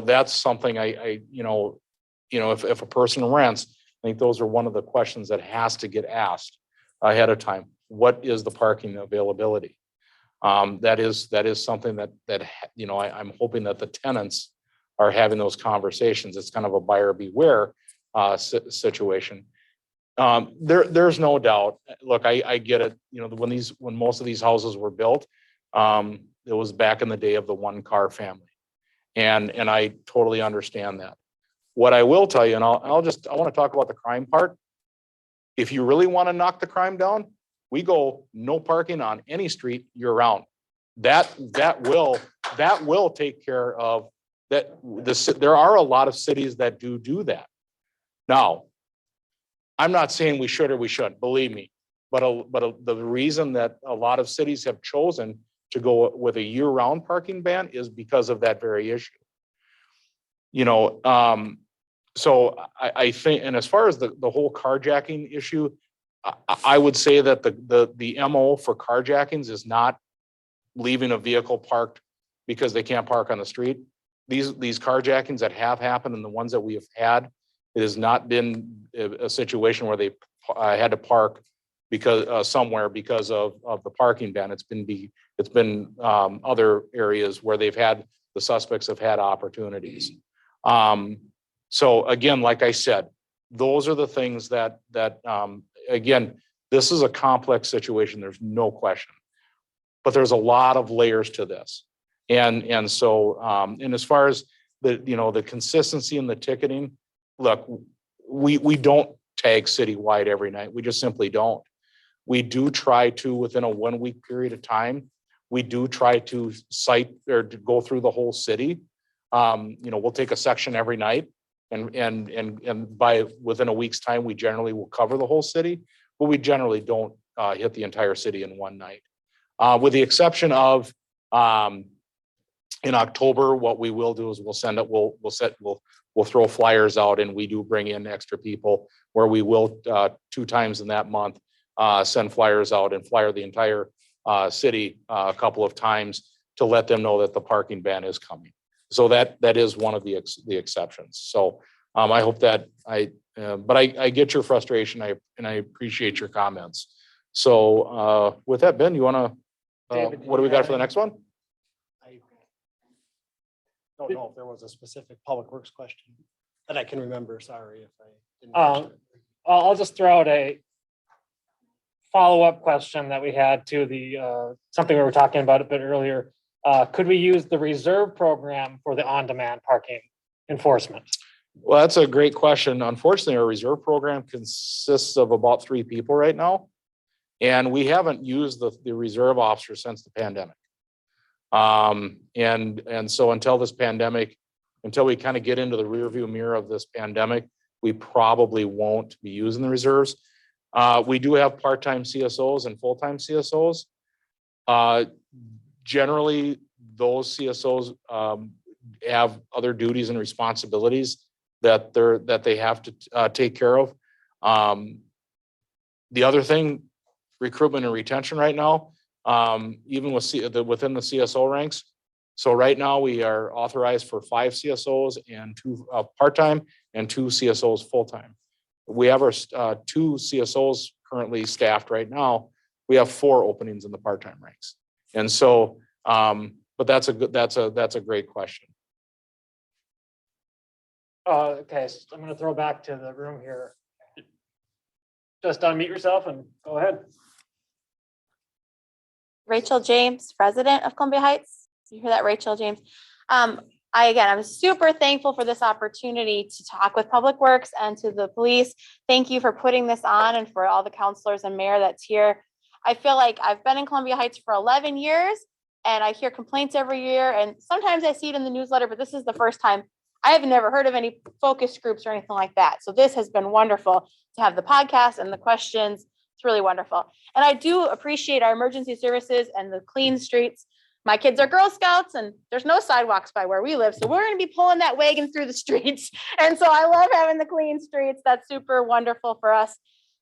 that's something if a person rents, I think those are one of the questions that has to get asked ahead of time. What is the parking availability? That is something that I'm hoping that the tenants are having those conversations. It's kind of a buyer beware situation. There's no doubt. Look, I get it. When most of these houses were built, it was back in the day of the one car family, and I totally understand that. What I will tell you, and I want to talk about the crime part. If you really want to knock the crime down, we go no parking on any street year round. That will take care of that. There are a lot of cities that do that. Now, I'm not saying we should or we shouldn't, believe me, but the reason that a lot of cities have chosen to go with a year round parking ban is because of that very issue. So I think, and as far as the whole carjacking issue, I would say that the MO for carjackings is not leaving a vehicle parked because they can't park on the street. These carjackings that have happened and the ones that we have had, it has not been a situation where they had to park because somewhere because of the parking ban. It's been other areas where the suspects have had opportunities. So again, like I said, those are the things that again, this is a complex situation. There's no question, but there's a lot of layers to this. And so as far as the consistency in the ticketing, look, we don't tag citywide every night. We just simply don't. We do try to, within a 1 week period of time, we do try to cite or to go through the whole city. We'll take a section every night, and by within a week's time, we generally will cover the whole city, but we generally don't hit the entire city in one night. With the exception of in October, what we will do is we'll throw flyers out, and we do bring in extra people where we will 2 times in that month send flyers out and flyer the entire city a couple of times to let them know that the parking ban is coming. So that is one of the exceptions. So I hope that but I get your frustration. I appreciate your comments. So with that, Ben, you want to, what do we got for the next one? I don't know if there was a specific public works question that I can remember. Sorry if I didn't. catch it. I'll just throw out a follow-up question that we had to the something we were talking about a bit earlier. Could we use the reserve program for the on-demand parking enforcement? Well, that's a great question. Unfortunately, our reserve program consists of about 3 people right now. And we haven't used the reserve officer since the pandemic. And so until we kind of get into the rearview mirror of this pandemic, we probably won't be using the reserves. We do have part-time CSOs and full-time CSOs. Generally, those CSOs have other duties and responsibilities that they have to take care of. The other thing, recruitment and retention right now, even within the CSO ranks, So right now we are authorized for 5 CSOs and 2 part-time and 2 CSOs full-time. We have our 2 CSOs currently staffed right now. We have 4 openings in the part-time ranks. And so, but that's a great question. Okay, so I'm gonna throw back to the room here. Just unmute yourself and go ahead. Rachel James, president of Columbia Heights. You hear that, Rachel James? I'm super thankful for this opportunity to talk with Public Works and to the police. Thank you for putting this on and for all the counselors and mayor that's here. I feel like I've been in Columbia Heights for 11 years and I hear complaints every year, and sometimes I see it in the newsletter, but this is the first time. I have never heard of any focus groups or anything like that. So this has been wonderful to have the podcast and the questions. It's really wonderful. And I do appreciate our emergency services and the clean streets. My kids are Girl Scouts and there's no sidewalks by where we live. So we're going to be pulling that wagon through the streets. And so I love having the clean streets. That's super wonderful for us.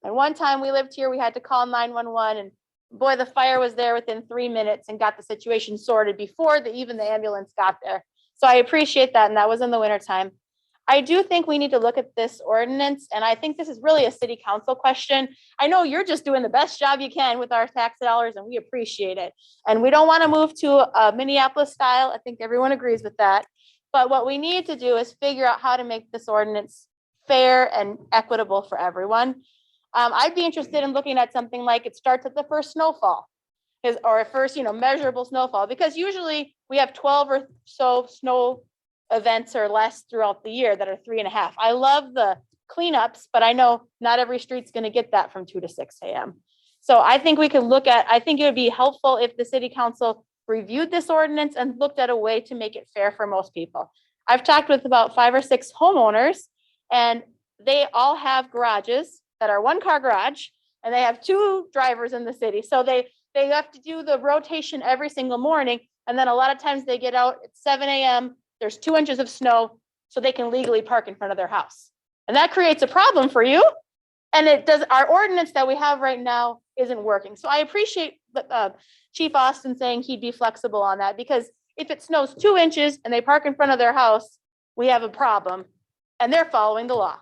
And one time we lived here, we had to call 911 and boy, the fire was there within 3 minutes and got the situation sorted before even the ambulance got there. So I appreciate that. And that was in the wintertime. I do think we need to look at this ordinance, and I think this is really a city council question. I know you're just doing the best job you can with our tax dollars, and we appreciate it. And we don't want to move to a Minneapolis style. I think everyone agrees with that. But what we need to do is figure out how to make this ordinance fair and equitable for everyone. I'd be interested in looking at something like it starts at the first snowfall, or first, measurable snowfall, because usually we have 12 or so snow events or less throughout the year that are 3.5. I love the cleanups, but I know not every street's going to get that from 2 to 6 a.m. So I think we can I think it would be helpful if the city council reviewed this ordinance and looked at a way to make it fair for most people. I've talked with about 5 or 6 homeowners, and they all have garages that are 1-car garage, and they have 2 drivers in the city. So they have to do the rotation every single morning. And then a lot of times they get out at 7 a.m. There's 2 inches of snow, so they can legally park in front of their house. And that creates a problem for you. And our ordinance that we have right now isn't working. So I appreciate Chief Austin saying he'd be flexible on that, because if it snows 2 inches and they park in front of their house, we have a problem and they're following the law.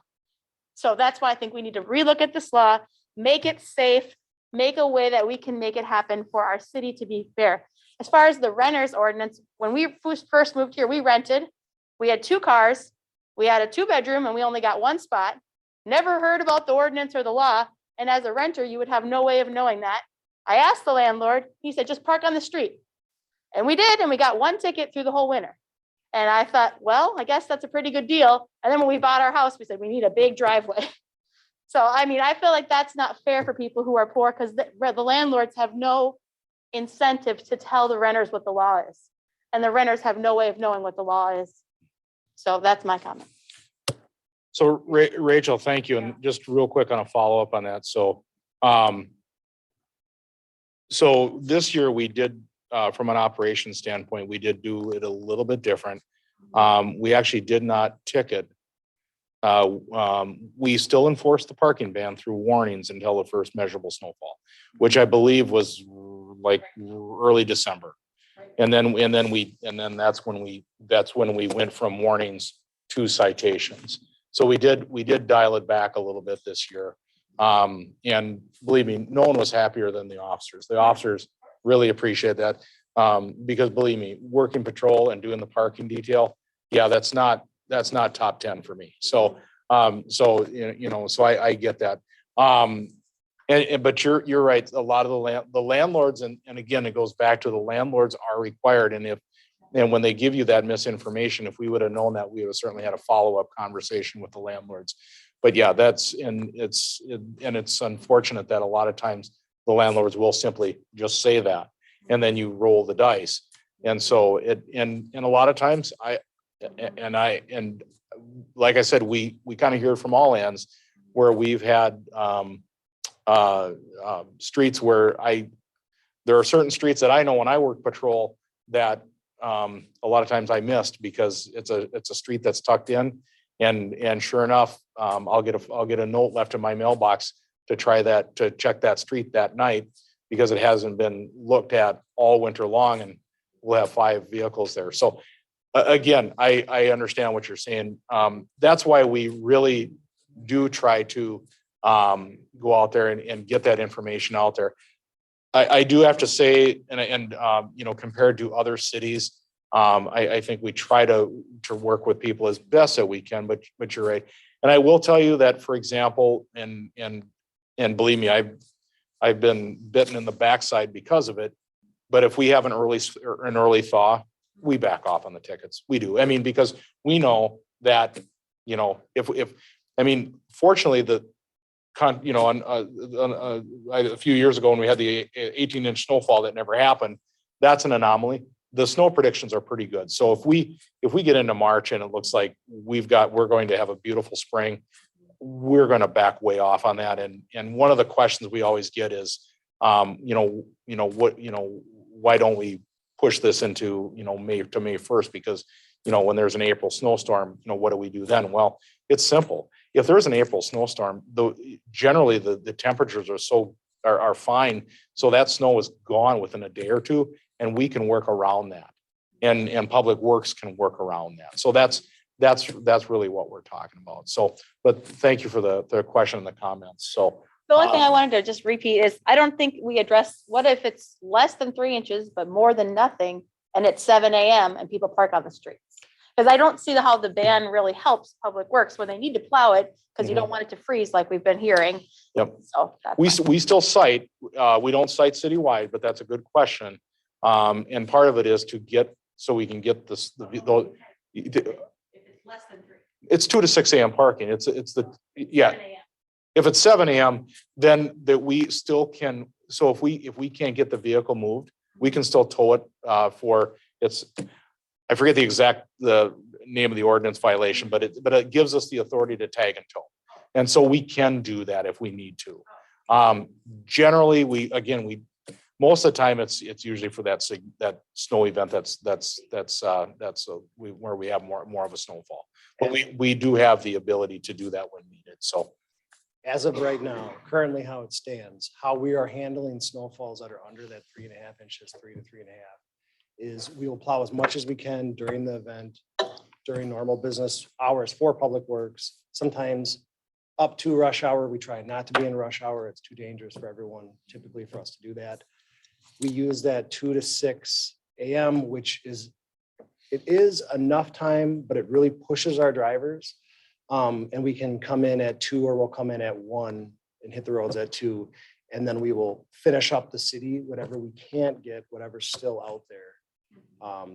So that's why I think we need to relook at this law, make it safe, make a way that we can make it happen for our city to be fair. As far as the renters ordinance, when we first moved here, we rented. We had 2 cars. We had a 2-bedroom and we only got 1 spot. Never heard about the ordinance or the law. And as a renter, you would have no way of knowing that. I asked the landlord, he said, just park on the street. And we did, and we got 1 ticket through the whole winter. And I thought, well, I guess that's a pretty good deal. And then when we bought our house, we said, we need a big driveway. So, I feel like that's not fair for people who are poor, because the landlords have no incentive to tell the renters what the law is. And the renters have no way of knowing what the law is. So that's my comment. So Rachel, thank you. And just real quick on a follow-up on that. So, so this year we did, from an operations standpoint, we did do it a little bit different. We actually did not ticket. We still enforced the parking ban through warnings until the first measurable snowfall, which I believe was like early December. And then that's when we went from warnings to citations. So we did dial it back a little bit this year. And believe me, no one was happier than the officers. The officers really appreciate that. Because believe me, working patrol and doing the parking detail, yeah, that's not top 10 for me. So, so I get that. But you're right. A lot of the landlords, and again, it goes back to the landlords are required. And when they give you that misinformation, if we would have known that, we would have certainly had a follow-up conversation with the landlords. But yeah, it's unfortunate that a lot of times the landlords will simply just say that, and then you roll the dice. And so and a lot of times and like I said, we kind of hear from all ends where we've had streets where there are certain streets that I know when I work patrol that a lot of times I missed because it's a street that's tucked in, and sure enough, I'll get a note left in my mailbox to check that street that night because it hasn't been looked at all winter long. And we'll have 5 vehicles there. So again, I understand what you're saying. That's why we really do try to go out there and get that information out there. I do have to say, and you know, compared to other cities, I think we try to work with people as best that we can, but you're right. And I will tell you that, for example, and believe me, I've been bitten in the backside because of it. But if we have an early thaw, we back off on the tickets. We do. I mean, because we know that, you know, if I mean, fortunately, you know, a few years ago when we had the 18-inch snowfall that never happened, that's an anomaly. The snow predictions are pretty good. So if we get into March and it looks like we're going to have a beautiful spring, we're going to back way off on that. And one of the questions we always get is, why don't we push this into, May 1st? Because, when there's an April snowstorm, what do we do then? Well, it's simple. If there's an April snowstorm, generally the temperatures are fine. So that snow is gone within a day or two, and we can work around that. And Public Works can work around that. So that's really what we're talking about. So, but thank you for the question and the comments. So The only thing I wanted to just repeat is, I don't think we address, what if it's less than 3 inches, but more than nothing, and it's 7 a.m. and people park on the streets? Because I don't see how the ban really helps Public Works when they need to plow it, because you don't want it to freeze like we've been hearing. Yep. So that's we fine. we still cite, we don't cite citywide, but that's a good question. And part of it is to get, so we can get this, If it's less than 3. it's 2 to 6 a.m. parking. It's 7 a.m. If it's 7 a.m., then that we still can, so if we can't get the vehicle moved, we can still tow it I forget the name of the ordinance violation, but it gives us the authority to tag and tow. And so we can do that if we need to. Generally, most of the time it's usually for that snow event where we have more of a snowfall. But we do have the ability to do that when needed. So As of right now, currently how it stands, how we are handling snowfalls that are under that 3.5 inches, 3 to 3.5, is we will plow as much as we can during the event, during normal business hours for Public Works. Sometimes up to rush hour, we try not to be in rush hour. It's too dangerous for everyone, typically, for us to do that. We use that 2 to 6 a.m., which is enough time, but it really pushes our drivers. And we can come in at 2, or we'll come in at 1 and hit the roads at 2. And then we will finish up the city, whatever we can't get, whatever's still out there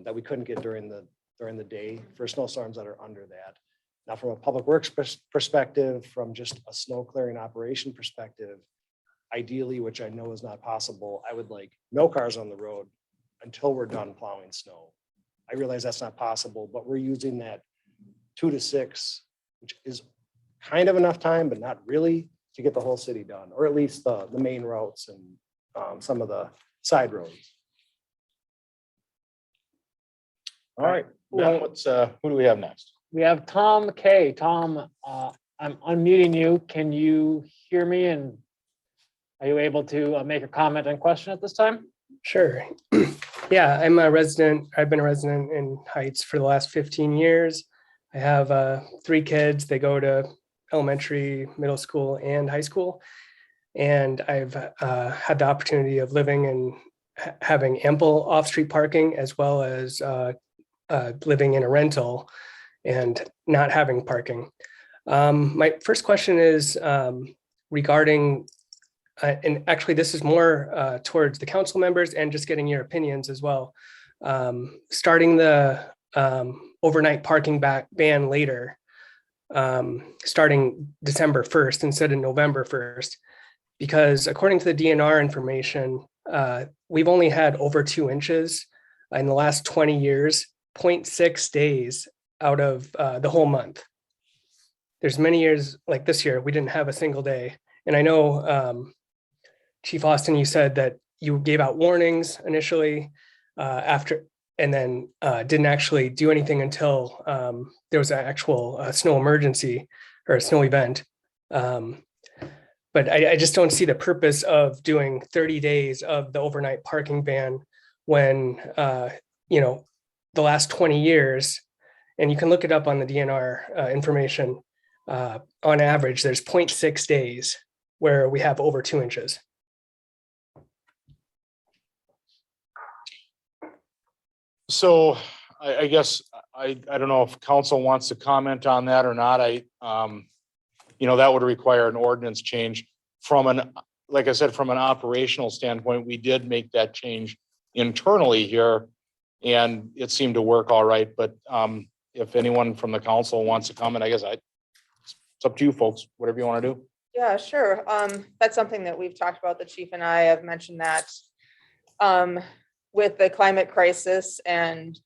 that we couldn't get during the day for snowstorms that are under that. Now, from a Public Works perspective, from just a snow clearing operation perspective, ideally, which I know is not possible, I would like no cars on the road until we're done plowing snow. I realize that's not possible, but we're using that 2 to 6, which is kind of enough time, but not really, to get the whole city done, or at least the main routes and some of the side roads. all right, Ben, who do we have next? We have Tom K. Tom, I'm unmuting you. Can you hear me? And are you able to make a comment and question at this time? Sure. Yeah, I'm a resident. I've been a resident in Heights for the last 15 years. I have 3 kids. They go to elementary, middle school, and high school. And I've had the opportunity of living and having ample off-street parking, as well as living in a rental and not having parking. My first question is regarding, and actually this is more towards the council members and just getting your opinions as well. Starting the overnight parking ban later, starting December 1st instead of November 1st, because according to the DNR information, we've only had over 2 inches in the last 20 years, 0.6 days out of the whole month. There's many years like this year, we didn't have a single day. And I know, Chief Austin, you said that you gave out warnings initially after, and then didn't actually do anything until there was an actual snow emergency or a snow event. But I just don't see the purpose of doing 30 days of the overnight parking ban when the last 20 years, and you can look it up on the DNR information, on average, there's 0.6 days where we have over 2 inches. So I guess I don't know if council wants to comment on that or not. That would require an ordinance change like I said, from an operational standpoint, we did make that change internally here and it seemed to work all right. But if anyone from the council wants to comment, I guess it's up to you folks, whatever you want to do. Yeah, sure. That's something that we've talked about. The chief and I have mentioned that with the climate crisis and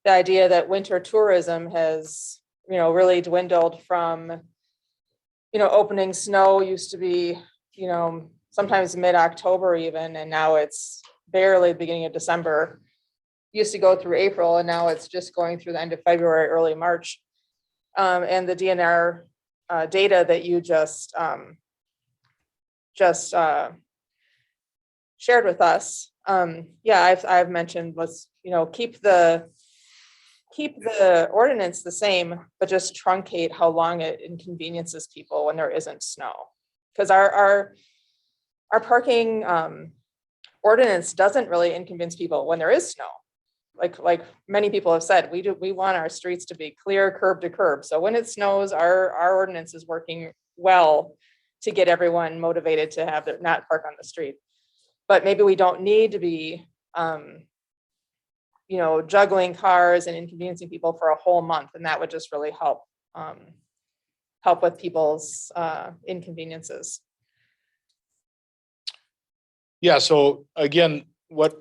the idea that winter tourism has, really dwindled from, opening snow used to be, sometimes mid-October even, and now it's barely the beginning of December. Used to go through April and now it's just going through the end of February, early March. And the DNR data that you just shared with us. I've mentioned let's, keep the ordinance the same, but just truncate how long it inconveniences people when there isn't snow. Because our parking ordinance doesn't really inconvenience people when there is snow. Like many people have said, we want our streets to be clear curb to curb. So when it snows, our ordinance is working well to get everyone motivated to have their not park on the street. But maybe we don't need to be juggling cars and inconveniencing people for a whole month, and that would just really help with people's inconveniences. Yeah, so again, what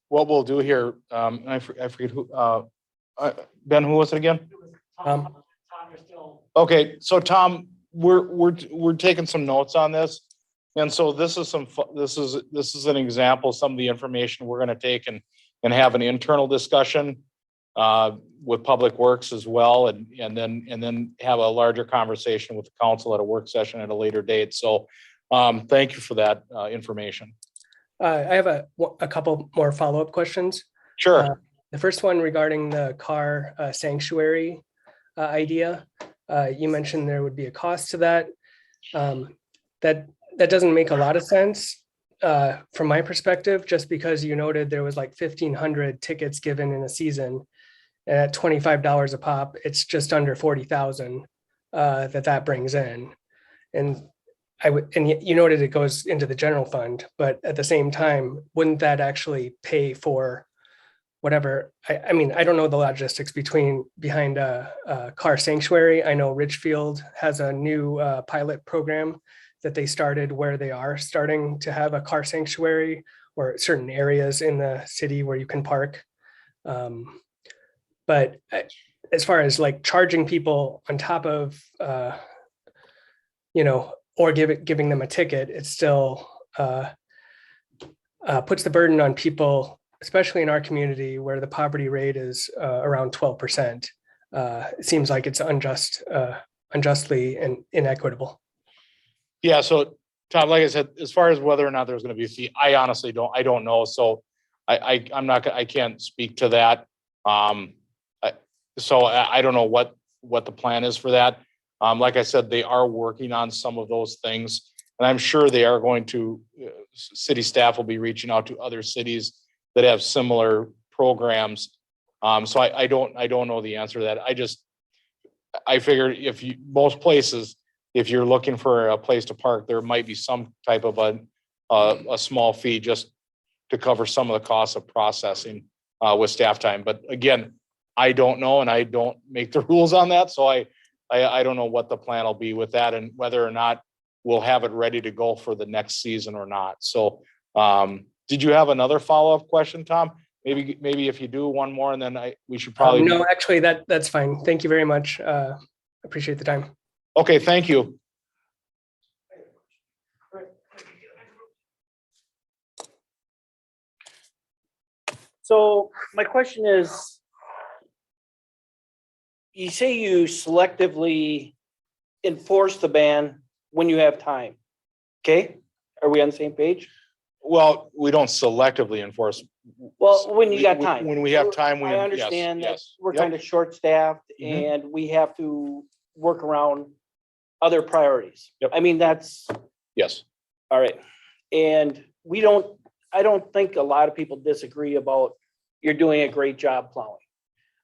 we'll do here, I forget who, Ben, who was it again? Tom, you're still. Okay, so Tom, we're taking some notes on this. And so this is an example, some of the information we're going to take and have an internal discussion with Public Works as well, and then have a larger conversation with the council at a work session at a later date. So thank you for that information. I have a couple more follow-up questions. Sure. The first one regarding the car sanctuary idea. You mentioned there would be a cost to that. That doesn't make a lot of sense from my perspective, just because you noted there was like 1,500 tickets given in a season, and at $25 a pop, it's just under 40,000 that brings in. And you noted it goes into the general fund, but at the same time, wouldn't that actually pay for whatever? I mean, I don't know the logistics behind a car sanctuary. I know Richfield has a new pilot program that they started where they are starting to have a car sanctuary or certain areas in the city where you can park. But as far as like charging people on top of, or giving them a ticket, it still puts the burden on people, especially in our community where the poverty rate is around 12%. It seems like it's unjustly and inequitable. Yeah, so Tom, like I said, as far as whether or not there's going to be a fee, I honestly don't know. So I can't speak to that. So I don't know what the plan is for that. Like I said, they are working on some of those things, and I'm sure they are going to, city staff will be reaching out to other cities that have similar programs. So I don't know the answer to that. I figured most places, if you're looking for a place to park, there might be some type of a small fee just to cover some of the costs of processing with staff time. But again, I don't know, and I don't make the rules on that. So I don't know what the plan will be with that and whether or not we'll have it ready to go for the next season or not. So did you have another follow-up question, Tom? Maybe if you do one more, and then we should probably. No, actually that's fine. Thank you very much. Appreciate the time. Okay, thank you. So my question is, you say you selectively enforce the ban when you have time. Okay, are we on the same page? Well, we don't selectively enforce. Well, when you got We- time. When we have time, we. I yes, understand that yes. we're Yep. kind of short-staffed Mhm. and we have to work around other priorities. Yep. I mean, that's, Yes, all right. And I don't think a lot of people disagree about you're doing a great job plowing.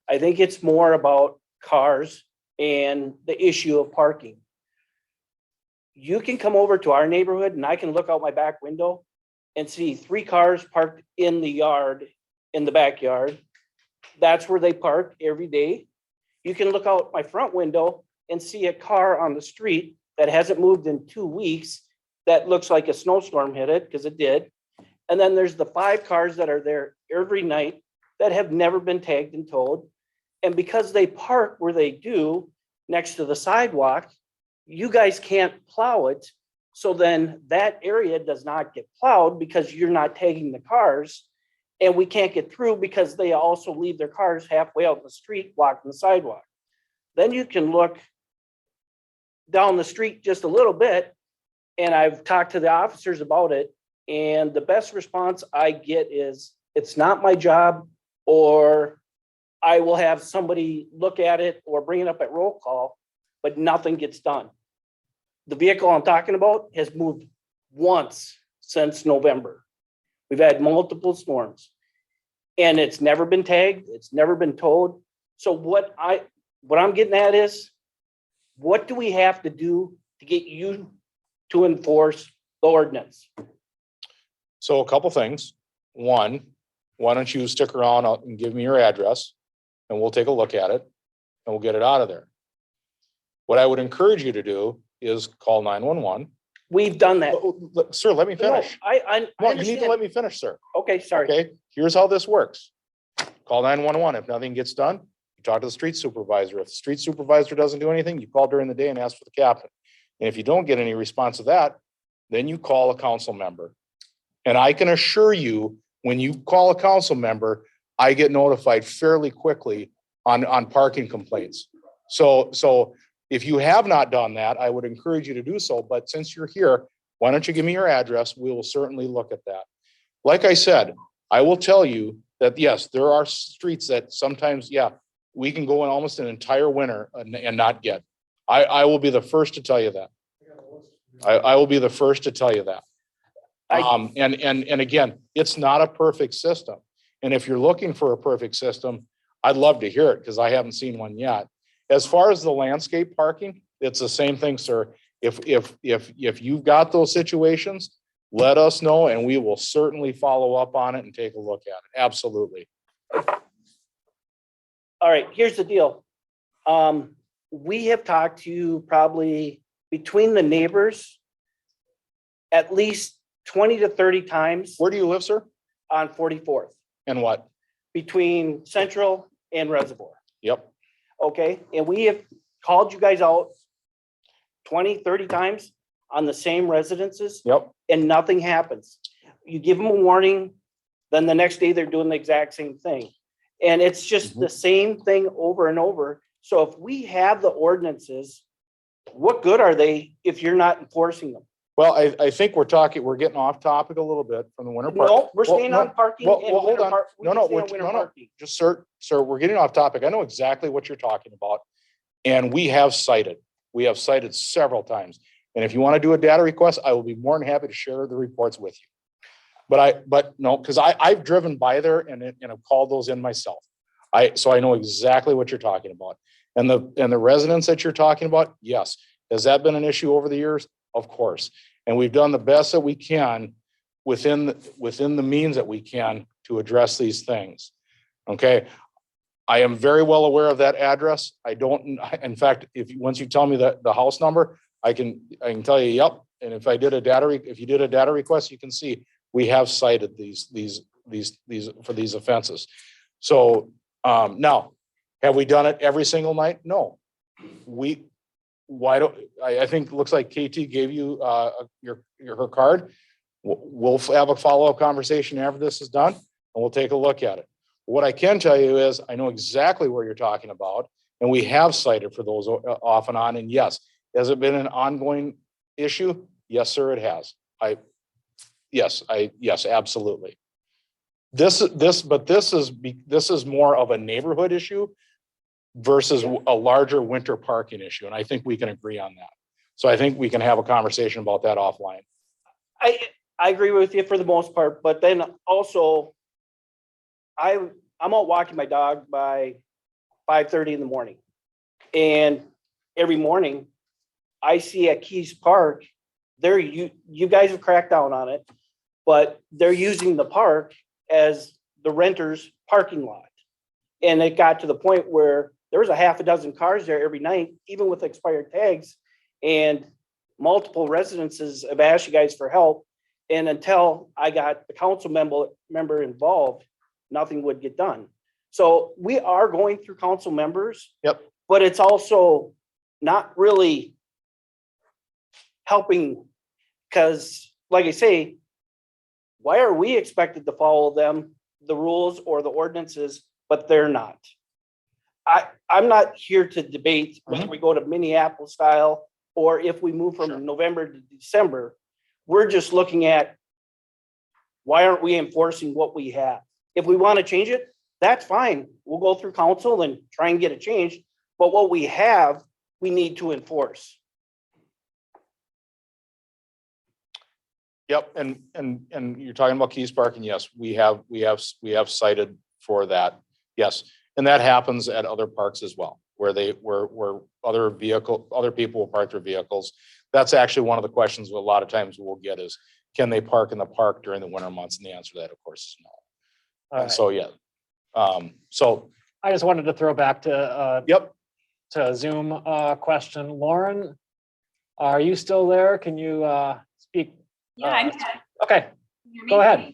I think it's more about cars and the issue of parking. You can come over to our neighborhood and I can look out my back window and see 3 cars parked in the yard, in the backyard. That's where they park every day. You can look out my front window and see a car on the street that hasn't moved in 2 weeks that looks like a snowstorm hit it, because it did. And then there's the 5 cars that are there every night that have never been tagged and towed. And because they park where they do, next to the sidewalk, you guys can't plow it. So then that area does not get plowed because you're not tagging the cars. And we can't get through because they also leave their cars halfway out in the street, blocking the sidewalk. Then you can look down the street just a little bit, and I've talked to the officers about it, and the best response I get is, it's not my job, or I will have somebody look at it or bring it up at roll call, but nothing gets done. The vehicle I'm talking about has moved once since November. We've had multiple storms. And it's never been tagged, it's never been towed. So what I'm getting at is, what do we have to do to get you to enforce the ordinance? so a couple things. One, why don't you stick around and give me your address and we'll take a look at it and we'll get it out of there. What I would encourage you to do is call 911. We've done that. Sir, let me No, finish. I No, you need to understand. let me finish, sir. Okay, sorry. Okay, here's how this works. Call 911. If nothing gets done, you talk to the street supervisor. If the street supervisor doesn't do anything, you call during the day and ask for the captain. And if you don't get any response to that, then you call a council member. And I can assure you, when you call a council member, I get notified fairly quickly on parking complaints. So if you have not done that, I would encourage you to do so. But since you're here, why don't you give me your address? We will certainly look at that. Like I said, I will tell you that, yes, there are streets that sometimes, yeah, we can go in almost an entire winter and not get. I will be the first to tell you that. I will be the first to tell you that. And again, it's not a perfect system. And if you're looking for a perfect system, I'd love to hear it because I haven't seen one yet. As far as the landscape parking, it's the same thing, sir. If you've got those situations, let us know and we will certainly follow up on it and take a look at it. Absolutely. All right, here's the deal. We have talked to you probably between the neighbors at least 20 to 30 times Where do you live, sir? on 44th, And what? between Central and Reservoir. Yep. Okay, and we have called you guys out 20, 30 times on the same residences. Yep. And nothing happens. You give them a warning, then the next day they're doing the exact same thing. And it's just the same thing over and over. So if we have the ordinances, what good are they if you're not enforcing them? Well, I think we're getting off topic a little bit from the winter park. No, we're Well, staying no, on parking. well, and hold winter on. park- we No, can no, stay on we're- winter no, parking. Just sir, we're getting off topic. I know exactly what you're talking about. And we have cited several times. And if you want to do a data request, I will be more than happy to share the reports with you. But no, because I've driven by there and I've called those in myself. So I know exactly what you're talking about. And the residents that you're talking about, yes. Has that been an issue over the years? Of course. And we've done the best that we can within the means that we can to address these things. Okay. I am very well aware of that address. In fact, once you tell me the house number, I can tell you, yep. And if you did a data request, you can see we have cited these for these offenses. So now, have we done it every single night? No. I think it looks like KT gave you her card. We'll have a follow-up conversation after this is done and we'll take a look at it. What I can tell you is I know exactly where you're talking about and we have cited for those off and on. And yes, has it been an ongoing issue? Yes, sir, it has. Yes, absolutely. This is more of a neighborhood issue versus a larger winter parking issue. And I think we can agree on that. So I think we can have a conversation about that offline. I agree with you for the most part, but then also I'm out walking my dog by 5:30 in the morning. And every morning I see at Keys Park, you guys have cracked down on it, but they're using the park as the renter's parking lot. And it got to the point where there was a half a dozen cars there every night, even with expired tags. And multiple residences have asked you guys for help. And until I got the council member involved, nothing would get done. So we are going through council members. Yep. But it's also not really helping because, like I say, why are we expected to follow the rules or the ordinances, but they're not? I'm not here to debate whether we go to Minneapolis style or if we move from November to December. We're just looking at why aren't we enforcing what we have? If we want to change it, that's fine. We'll go through council and try and get it changed. But what we have, we need to enforce. Yep, and you're talking about Keys Park, and yes, we have cited for that. Yes, and that happens at other parks as well, where other people will park their vehicles. That's actually one of the questions a lot of times we'll get is, can they park in the park during the winter months? And the answer to that, of course, is no. All And right. so, yeah. So I just wanted to throw back to yep. to a Zoom question. Lauren, are you still there? Can you speak? Yeah, I'm here. Okay, Can you hear me? go ahead.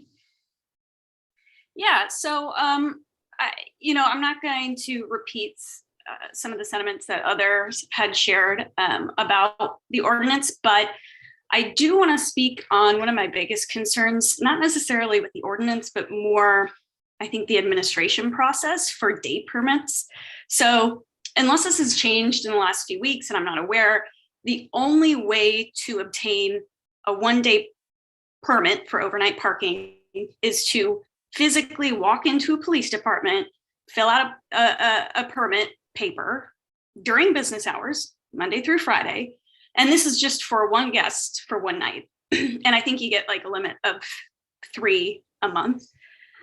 Yeah, so I'm not going to repeat some of the sentiments that others had shared about the ordinance, but I do want to speak on one of my biggest concerns, not necessarily with the ordinance, but more, I think, the administration process for day permits. So unless this has changed in the last few weeks, and I'm not aware, the only way to obtain a one-day permit for overnight parking is to physically walk into a police department, fill out a permit paper during business hours, Monday through Friday. And this is just for one guest for one night. And I think you get like a limit of 3 a month.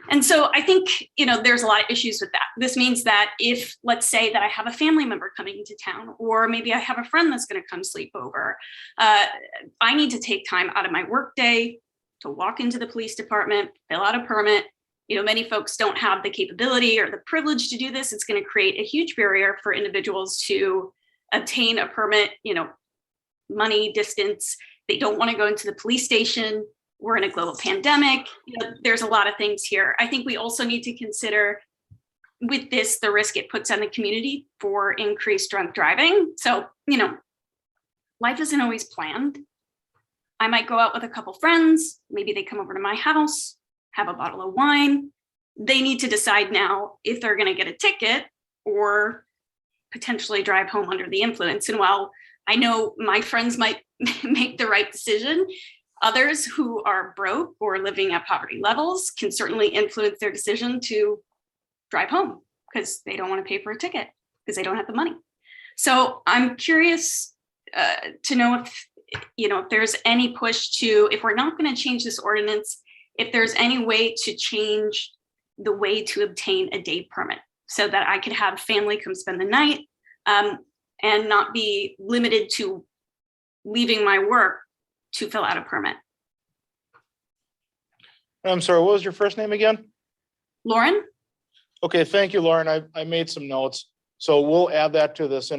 And so I think, there's a lot of issues with that. This means that if, let's say that I have a family member coming into town, or maybe I have a friend that's going to come sleep over, I need to take time out of my workday to walk into the police department, fill out a permit. Many folks don't have the capability or the privilege to do this. It's going to create a huge barrier for individuals to obtain a permit, money, distance. They don't want to go into the police station. We're in a global pandemic. There's a lot of things here. I think we also need to consider with this, the risk it puts on the community for increased drunk driving. So, life isn't always planned. I might go out with a couple friends. Maybe they come over to my house, have a bottle of wine. They need to decide now if they're going to get a ticket or potentially drive home under the influence. And while I know my friends might make the right decision, others who are broke or living at poverty levels can certainly influence their decision to drive home because they don't want to pay for a ticket because they don't have the money. So I'm curious to know if there's any push to, if we're not going to change this ordinance, if there's any way to change the way to obtain a day permit so that I could have family come spend the night and not be limited to leaving my work to fill out a permit. I'm sorry, what was your first name again? Lauren? Okay, thank you, Lauren. I made some notes. So we'll add that to this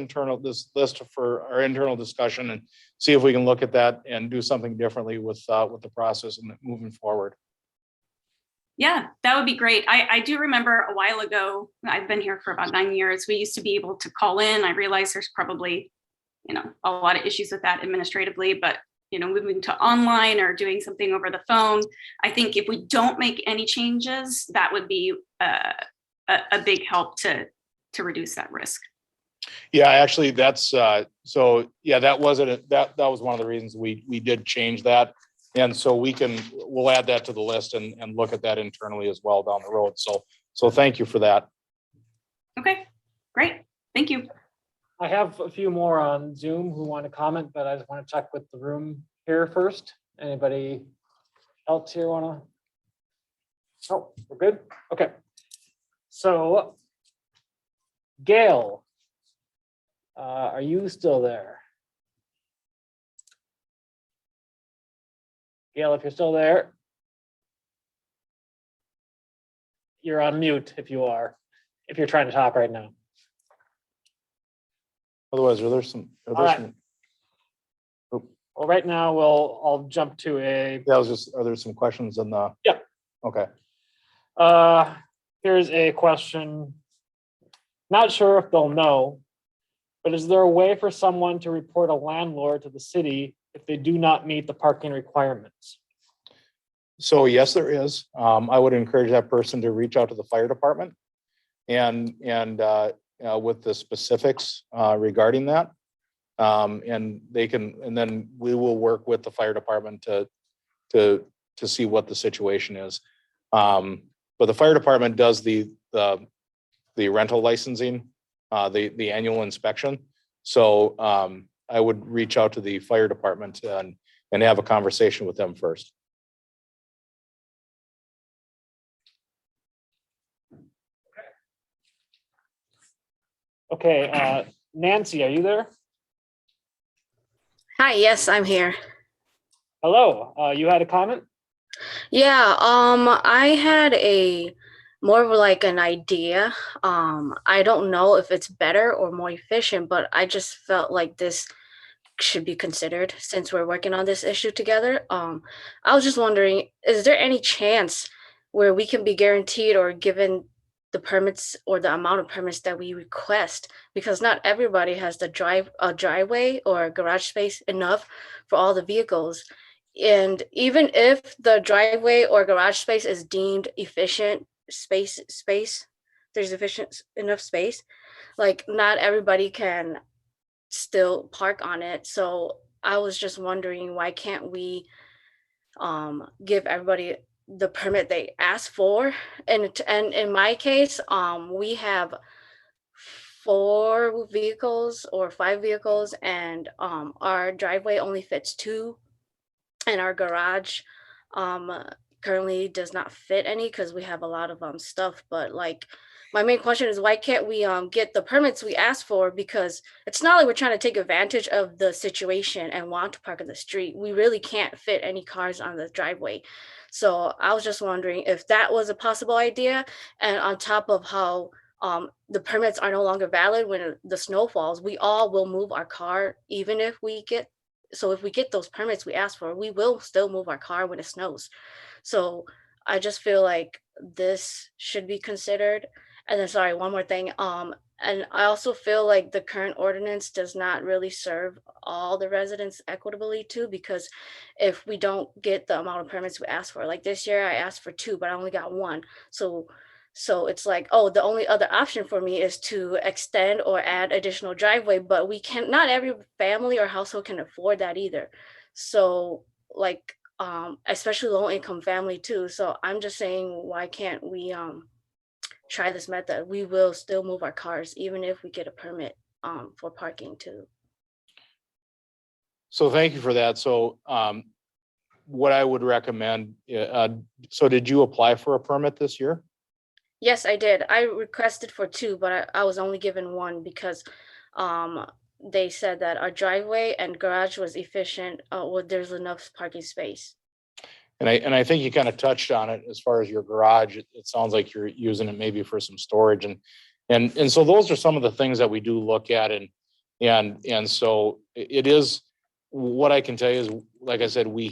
list for our internal discussion and see if we can look at that and do something differently with the process and moving forward. Yeah, that would be great. I do remember a while ago, I've been here for about 9 years. We used to be able to call in. I realize there's probably, a lot of issues with that administratively, but moving to online or doing something over the phone. I think if we don't make any changes, that would be a big help to reduce that risk. Yeah, actually, that's so. Yeah, that was one of the reasons we did change that And so we'll add that to the list and look at that internally as well down the road. So thank you for that. Okay, great. Thank you. I have a few more on Zoom who want to comment, but I just want to check with the room here first. Anybody else here want to? Oh, we're good? Okay. So Gail, are you still there? Gail, if you're still there, you're on mute if you're trying to talk right now. Otherwise, are there some? All right. Well, right now, I'll jump to a. Are there some questions in the? Yeah. Okay. Here's a question. Not sure if they'll know, but is there a way for someone to report a landlord to the city if they do not meet the parking requirements? So yes, there is. I would encourage that person to reach out to the fire department and with the specifics regarding that. And then we will work with the fire department to see what the situation is. But the fire department does the rental licensing, the annual inspection. So I would reach out to the fire department and have a conversation with them first. Okay, Nancy, are you there? Hi, yes, I'm here. Hello, you had a comment? Yeah, I had a more of like an idea. I don't know if it's better or more efficient, but I just felt like this should be considered since we're working on this issue together. I was just wondering, is there any chance where we can be guaranteed or given the permits or the amount of permits that we request? Because not everybody has the driveway or garage space enough for all the vehicles. And even if the driveway or garage space is deemed efficient space, there's enough space, like not everybody can still park on it. So I was just wondering, why can't we give everybody the permit they asked for? And in my case, we have 4 vehicles or 5 vehicles, and our driveway only fits 2, and our garage currently does not fit any because we have a lot of stuff. But like, my main question is, why can't we get the permits we asked for? Because it's not like we're trying to take advantage of the situation and want to park in the street. We really can't fit any cars on the driveway. So I was just wondering if that was a possible idea. And on top of how the permits are no longer valid when the snow falls, we all will move our car, even if we get, so if we get those permits we asked for, we will still move our car when it snows. So I just feel like this should be considered. And then, sorry, one more thing. And I also feel like the current ordinance does not really serve all the residents equitably too, because if we don't get the amount of permits we asked for, like this year I asked for 2, but I only got 1. So it's like, oh, the only other option for me is to extend or add additional driveway, but we can't, not every family or household can afford that either. So like, especially low income family too. So I'm just saying, why can't we try this method? We will still move our cars even if we get a permit for parking too. So thank you for that. So what I would recommend, so did you apply for a permit this year? Yes, I did. I requested for 2, but I was only given 1 because they said that our driveway and garage was efficient. There's enough parking space. And I think you kind of touched on it as far as your garage. It sounds like you're using it maybe for some storage, and so those are some of the things that we do look at, and so it is, what I can tell you is, like I said, we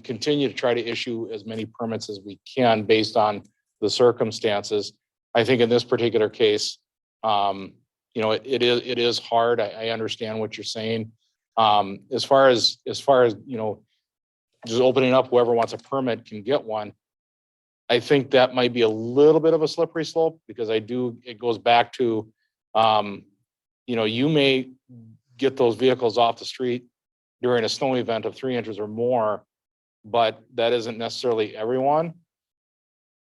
continue to try to issue as many permits as we can based on the circumstances. I think in this particular case, it is hard. I understand what you're saying. As far as just opening up, whoever wants a permit can get one. I think that might be a little bit of a slippery slope, because it goes back to, you may get those vehicles off the street during a snow event of 3 inches or more, but that isn't necessarily everyone.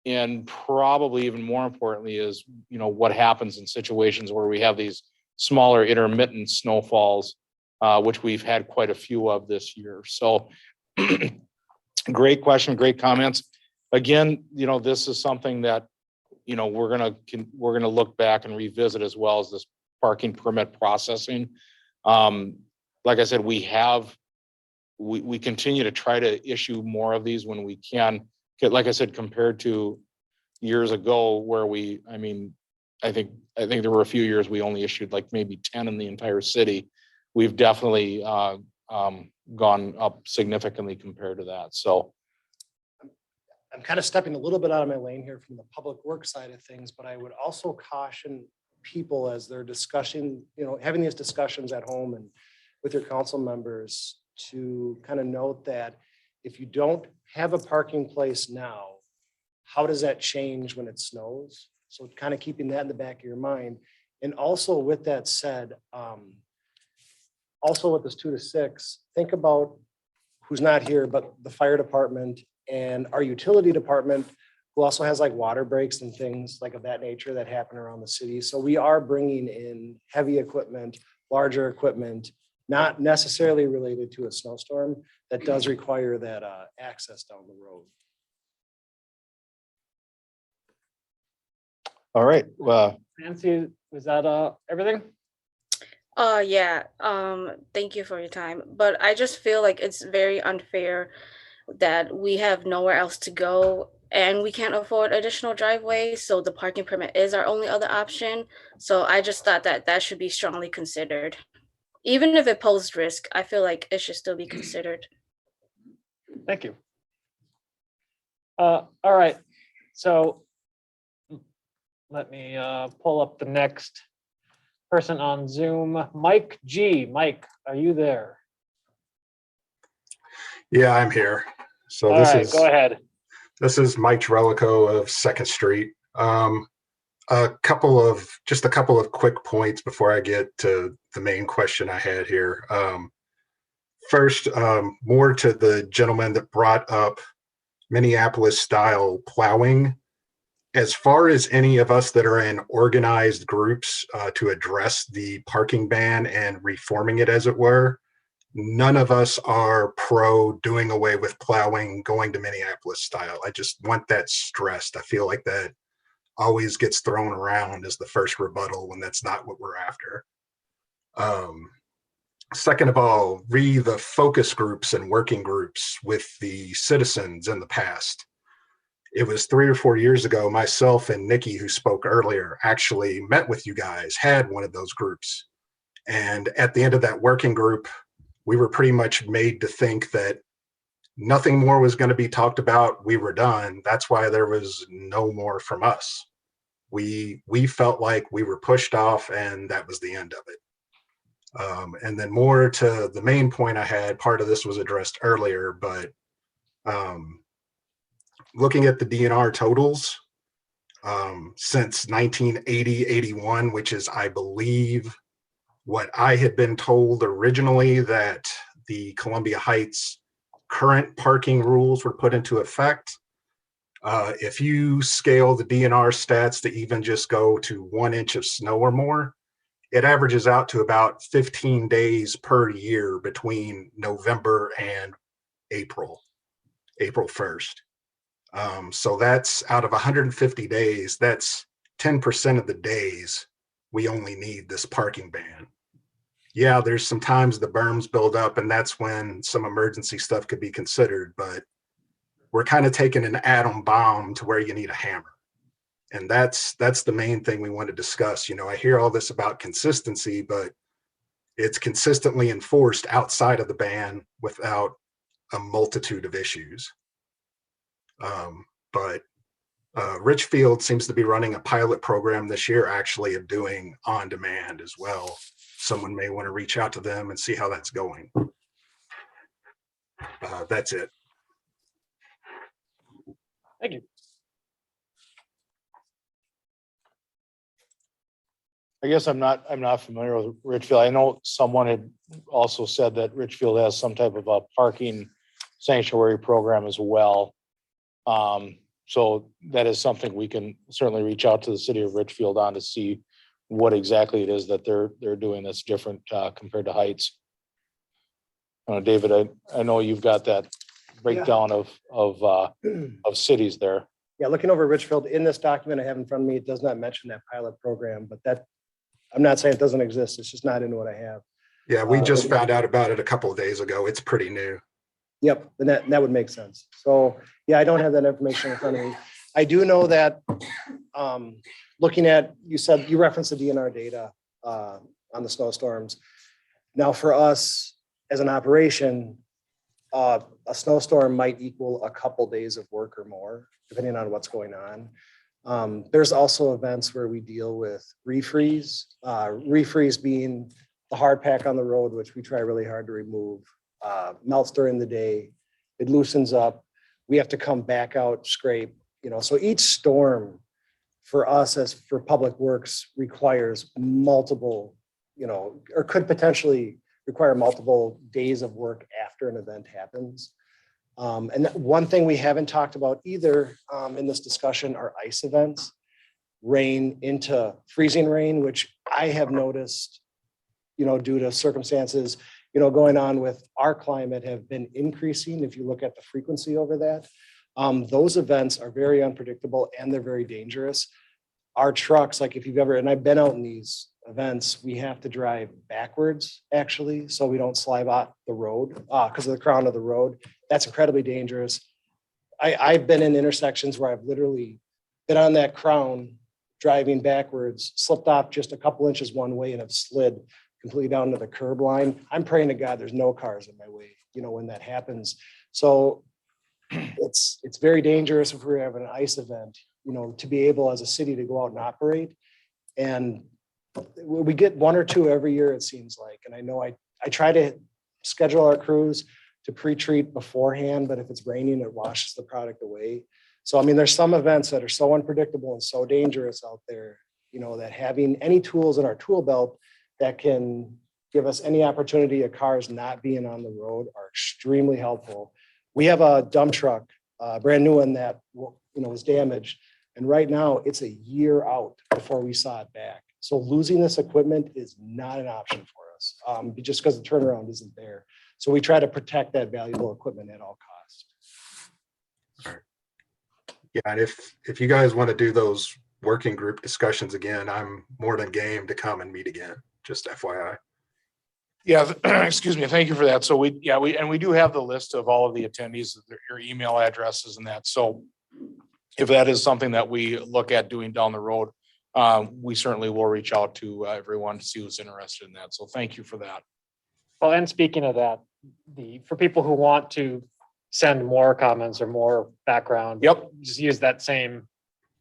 And probably even more importantly is, what happens in situations where we have these smaller intermittent snowfalls, which we've had quite a few of this year. So great question, great comments. Again, this is something that, we're gonna look back and revisit, as well as this parking permit processing. Like I said, we continue to try to issue more of these when we can. Like I said, compared to years ago where I think there were a few years we only issued like maybe 10 in the entire city. We've definitely gone up significantly compared to that. So I'm kind of stepping a little bit out of my lane here from the public works side of things, but I would also caution people as they're discussing, having these discussions at home and with your council members, to kind of note that if you don't have a parking place now, how does that change when it snows? So kind of keeping that in the back of your mind. And also with that said, also with this 2 to 6, think about who's not here, but the fire department and our utility department, who also has like water breaks and things like of that nature that happen around the city. So we are bringing in heavy equipment, larger equipment, not necessarily related to a snowstorm, that does require that access down the road. all right, Nancy, was that everything? Yeah, thank you for your time, but I just feel like it's very unfair that we have nowhere else to go and we can't afford additional driveways, so the parking permit is our only other option. So I just thought that that should be strongly considered. Even if it posed risk, I feel like it should still be considered. Thank you. All right, so let me pull up the next person on Zoom. Mike G. Mike, are you there? Yeah, I'm here. So All right, go ahead. This is Mike Trelico of 2nd Street. A couple of quick points before I get to the main question I had here. First, more to the gentleman that brought up Minneapolis style plowing. As far as any of us that are in organized groups to address the parking ban and reforming it, as it were, none of us are pro doing away with plowing, going to Minneapolis style. I just want that stressed. I feel like that always gets thrown around as the first rebuttal when that's not what we're after. Second of all, the focus groups and working groups with the citizens in the past. It was 3 or 4 years ago, myself and Nikki, who spoke earlier, actually met with you guys, had one of those groups. And at the end of that working group, we were pretty much made to think that nothing more was going to be talked about. We were done. That's why there was no more from us. We felt like we were pushed off, and that was the end of it. And then more to the main point I had, part of this was addressed earlier, but looking at the DNR totals since 1980-81, which is, I believe, what I had been told originally, that the Columbia Heights current parking rules were put into effect. If you scale the DNR stats to even just go to 1 inch of snow or more, it averages out to about 15 days per year between November and April 1st. So that's out of 150 days, that's 10% of the days we only need this parking ban. Yeah, there's some times the berms build up, and that's when some emergency stuff could be considered, but we're kind of taking an atom bomb to where you need a hammer. And that's the main thing we want to discuss. I hear all this about consistency, but it's consistently enforced outside of the ban without a multitude of issues. But Richfield seems to be running a pilot program this year, actually, of doing on demand as well. Someone may want to reach out to them and see how that's going. That's it. Thank you. I guess I'm not familiar with Richfield. I know someone had also said that Richfield has some type of a parking sanctuary program as well. So that is something we can certainly reach out to the city of Richfield on to see what exactly it is that they're doing that's different compared to Heights. David, I know you've got that breakdown of cities there. Yeah, looking over Richfield in this document I have in front of me, it does not mention that pilot program, but that, I'm not saying it doesn't exist. It's just not in what I have. Yeah, we just found out about it a couple of days ago. It's pretty new. Yep, and that would make sense. So, yeah, I don't have that information in front of me. I do know that, looking at, you referenced the DNR data on the snowstorms. Now, for us as an operation, a snowstorm might equal a couple days of work or more, depending on what's going on. There's also events where we deal with refreeze, refreeze being the hard pack on the road, which we try really hard to remove, melts during the day, it loosens up. We have to come back out, scrape, so each storm for us as for public works requires multiple, or could potentially require multiple days of work after an event happens. And one thing we haven't talked about either in this discussion are ice events, rain into freezing rain, which I have noticed, due to circumstances, going on with our climate have been increasing. If you look at the frequency over that, those events are very unpredictable and they're very dangerous. Our trucks, like if you've ever, and I've been out in these events, we have to drive backwards actually, so we don't slide off the road because of the crown of the road. That's incredibly dangerous. I've been in intersections where I've literally been on that crown driving backwards, slipped off just a couple inches one way and have slid completely down to the curb line. I'm praying to God there's no cars in my way, when that happens. So it's very dangerous if we're having an ice event, to be able as a city to go out and operate. And we get one or two every year, it seems like. And I know I try to schedule our crews to pre-treat beforehand, but if it's raining, it washes the product away. So, I mean, there's some events that are so unpredictable and so dangerous out there, that having any tools in our tool belt that can give us any opportunity of cars not being on the road are extremely helpful. We have a dump truck, a brand new one that, was damaged. And right now it's a year out before we saw it back. So losing this equipment is not an option for us, just because the turnaround isn't there. So we try to protect that valuable equipment at all costs. Yeah, and if you guys want to do those working group discussions again, I'm more than game to come and meet again, just FYI. Yeah, excuse me. Thank you for that. So we do have the list of all of the attendees, your email addresses and that. So if that is something that we look at doing down the road, we certainly will reach out to everyone to see who's interested in that. So thank you for that. Well, and speaking of that, for people who want to send more comments or more background. Yep. Just use that same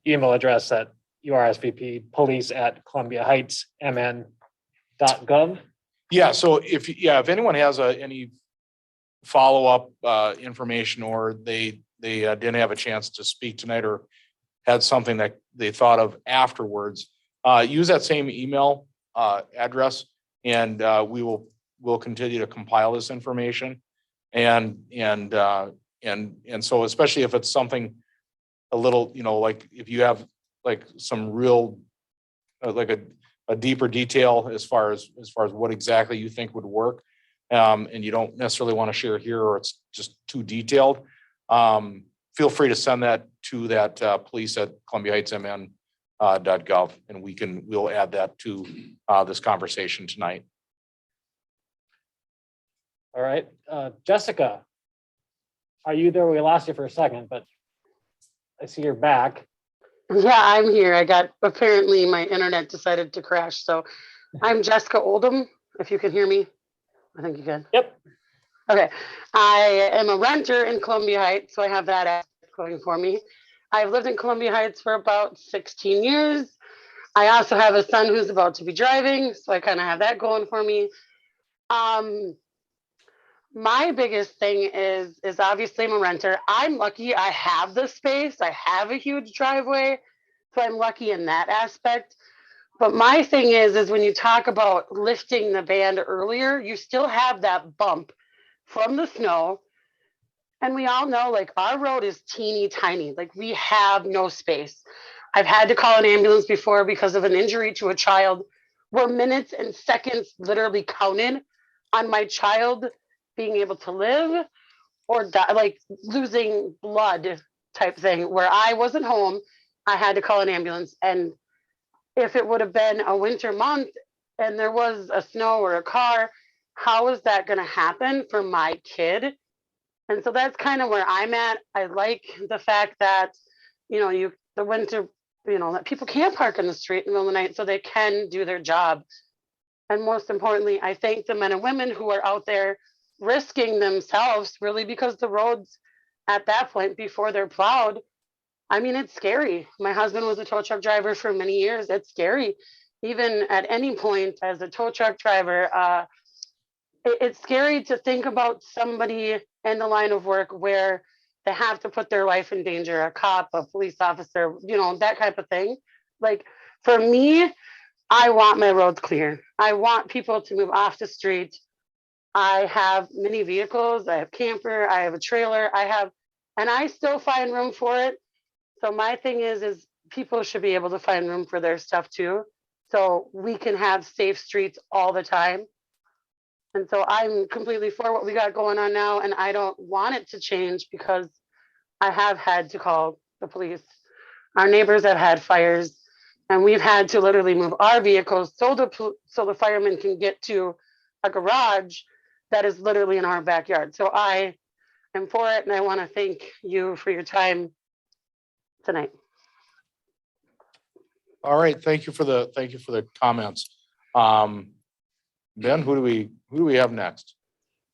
email address that you RSVP, police@ColumbiaHeightsMN.gov. Yeah. So if anyone has any follow-up information, or they didn't have a chance to speak tonight or had something that they thought of afterwards, use that same email address, and we'll continue to compile this information. And so especially if it's something a little, like if you have like some real, like a deeper detail as far as what exactly you think would work, and you don't necessarily want to share here, or it's just too detailed, feel free to send that to that police@ColumbiaHeightsMN.gov, and we'll add that to this conversation tonight. All right, Jessica, are you there? We lost you for a second, but I see you're back. Yeah, I'm here. Apparently my internet decided to crash. So I'm Jessica Oldham, if you can hear me. I think you can. Yep. Okay. I am a renter in Columbia Heights, so I have that aspect going for me. I've lived in Columbia Heights for about 16 years. I also have a son who's about to be driving, so I kind of have that going for me. My biggest thing is obviously I'm a renter. I'm lucky I have the space. I have a huge driveway, so I'm lucky in that aspect. But my thing is when you talk about lifting the band earlier, you still have that bump from the snow. And we all know, like, our road is teeny tiny, like we have no space. I've had to call an ambulance before because of an injury to a child where minutes and seconds literally counted on my child being able to live or die, like losing blood type thing, where I wasn't home. I had to call an ambulance. And if it would have been a winter month and there was a snow or a car, how is that going to happen for my kid? And so that's kind of where I'm at. I like the fact that, the winter, that people can park in the street in the middle of the night so they can do their job. And most importantly, I thank the men and women who are out there risking themselves really because the roads at that point before they're plowed, I mean, it's scary. My husband was a tow truck driver for many years. It's scary. Even at any point as a tow truck driver, it's scary to think about somebody in the line of work where they have to put their life in danger, a cop, a police officer, that type of thing. Like for me, I want my roads clear. I want people to move off the street. I have many vehicles. I have camper. I have a trailer. And I still find room for it. So my thing is people should be able to find room for their stuff too. So we can have safe streets all the time. And so I'm completely for what we got going on now. And I don't want it to change because I have had to call the police. Our neighbors have had fires and we've had to literally move our vehicles so the firemen can get to a garage that is literally in our backyard. So I am for it. And I want to thank you for your time tonight. All right, thank you for the comments. Ben, who do we have next?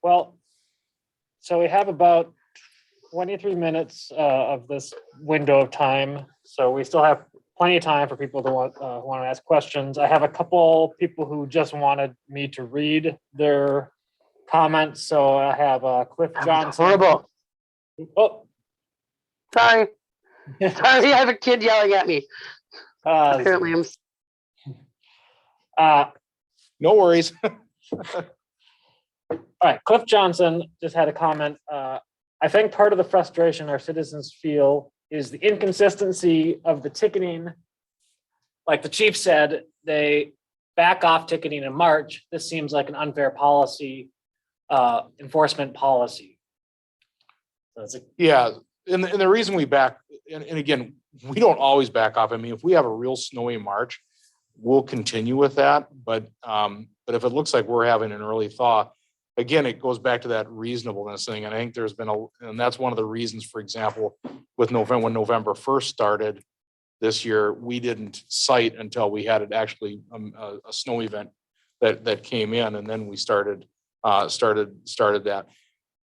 Well, so we have about 23 minutes of this window of time. So we still have plenty of time for people to want to ask questions. I have a couple people who just wanted me to read their comments. So I have Cliff Johnson. Horrible. Oh, Sorry. Sorry, I have a kid yelling at me. Apparently I'm No worries. all right, Cliff Johnson just had a comment. I think part of the frustration our citizens feel is the inconsistency of the ticketing. Like the chief said, they back off ticketing in March. This seems like an unfair policy, enforcement policy. So it's Yeah, and the reason we back, and again, we don't always back off. I mean, if we have a real snowy March, we'll continue with that. But if it looks like we're having an early thaw, again, it goes back to that reasonableness thing. And I think there's been and that's one of the reasons, for example, with November, when November 1st started this year, we didn't cite until we had it actually a snow event that came in, and then we started that.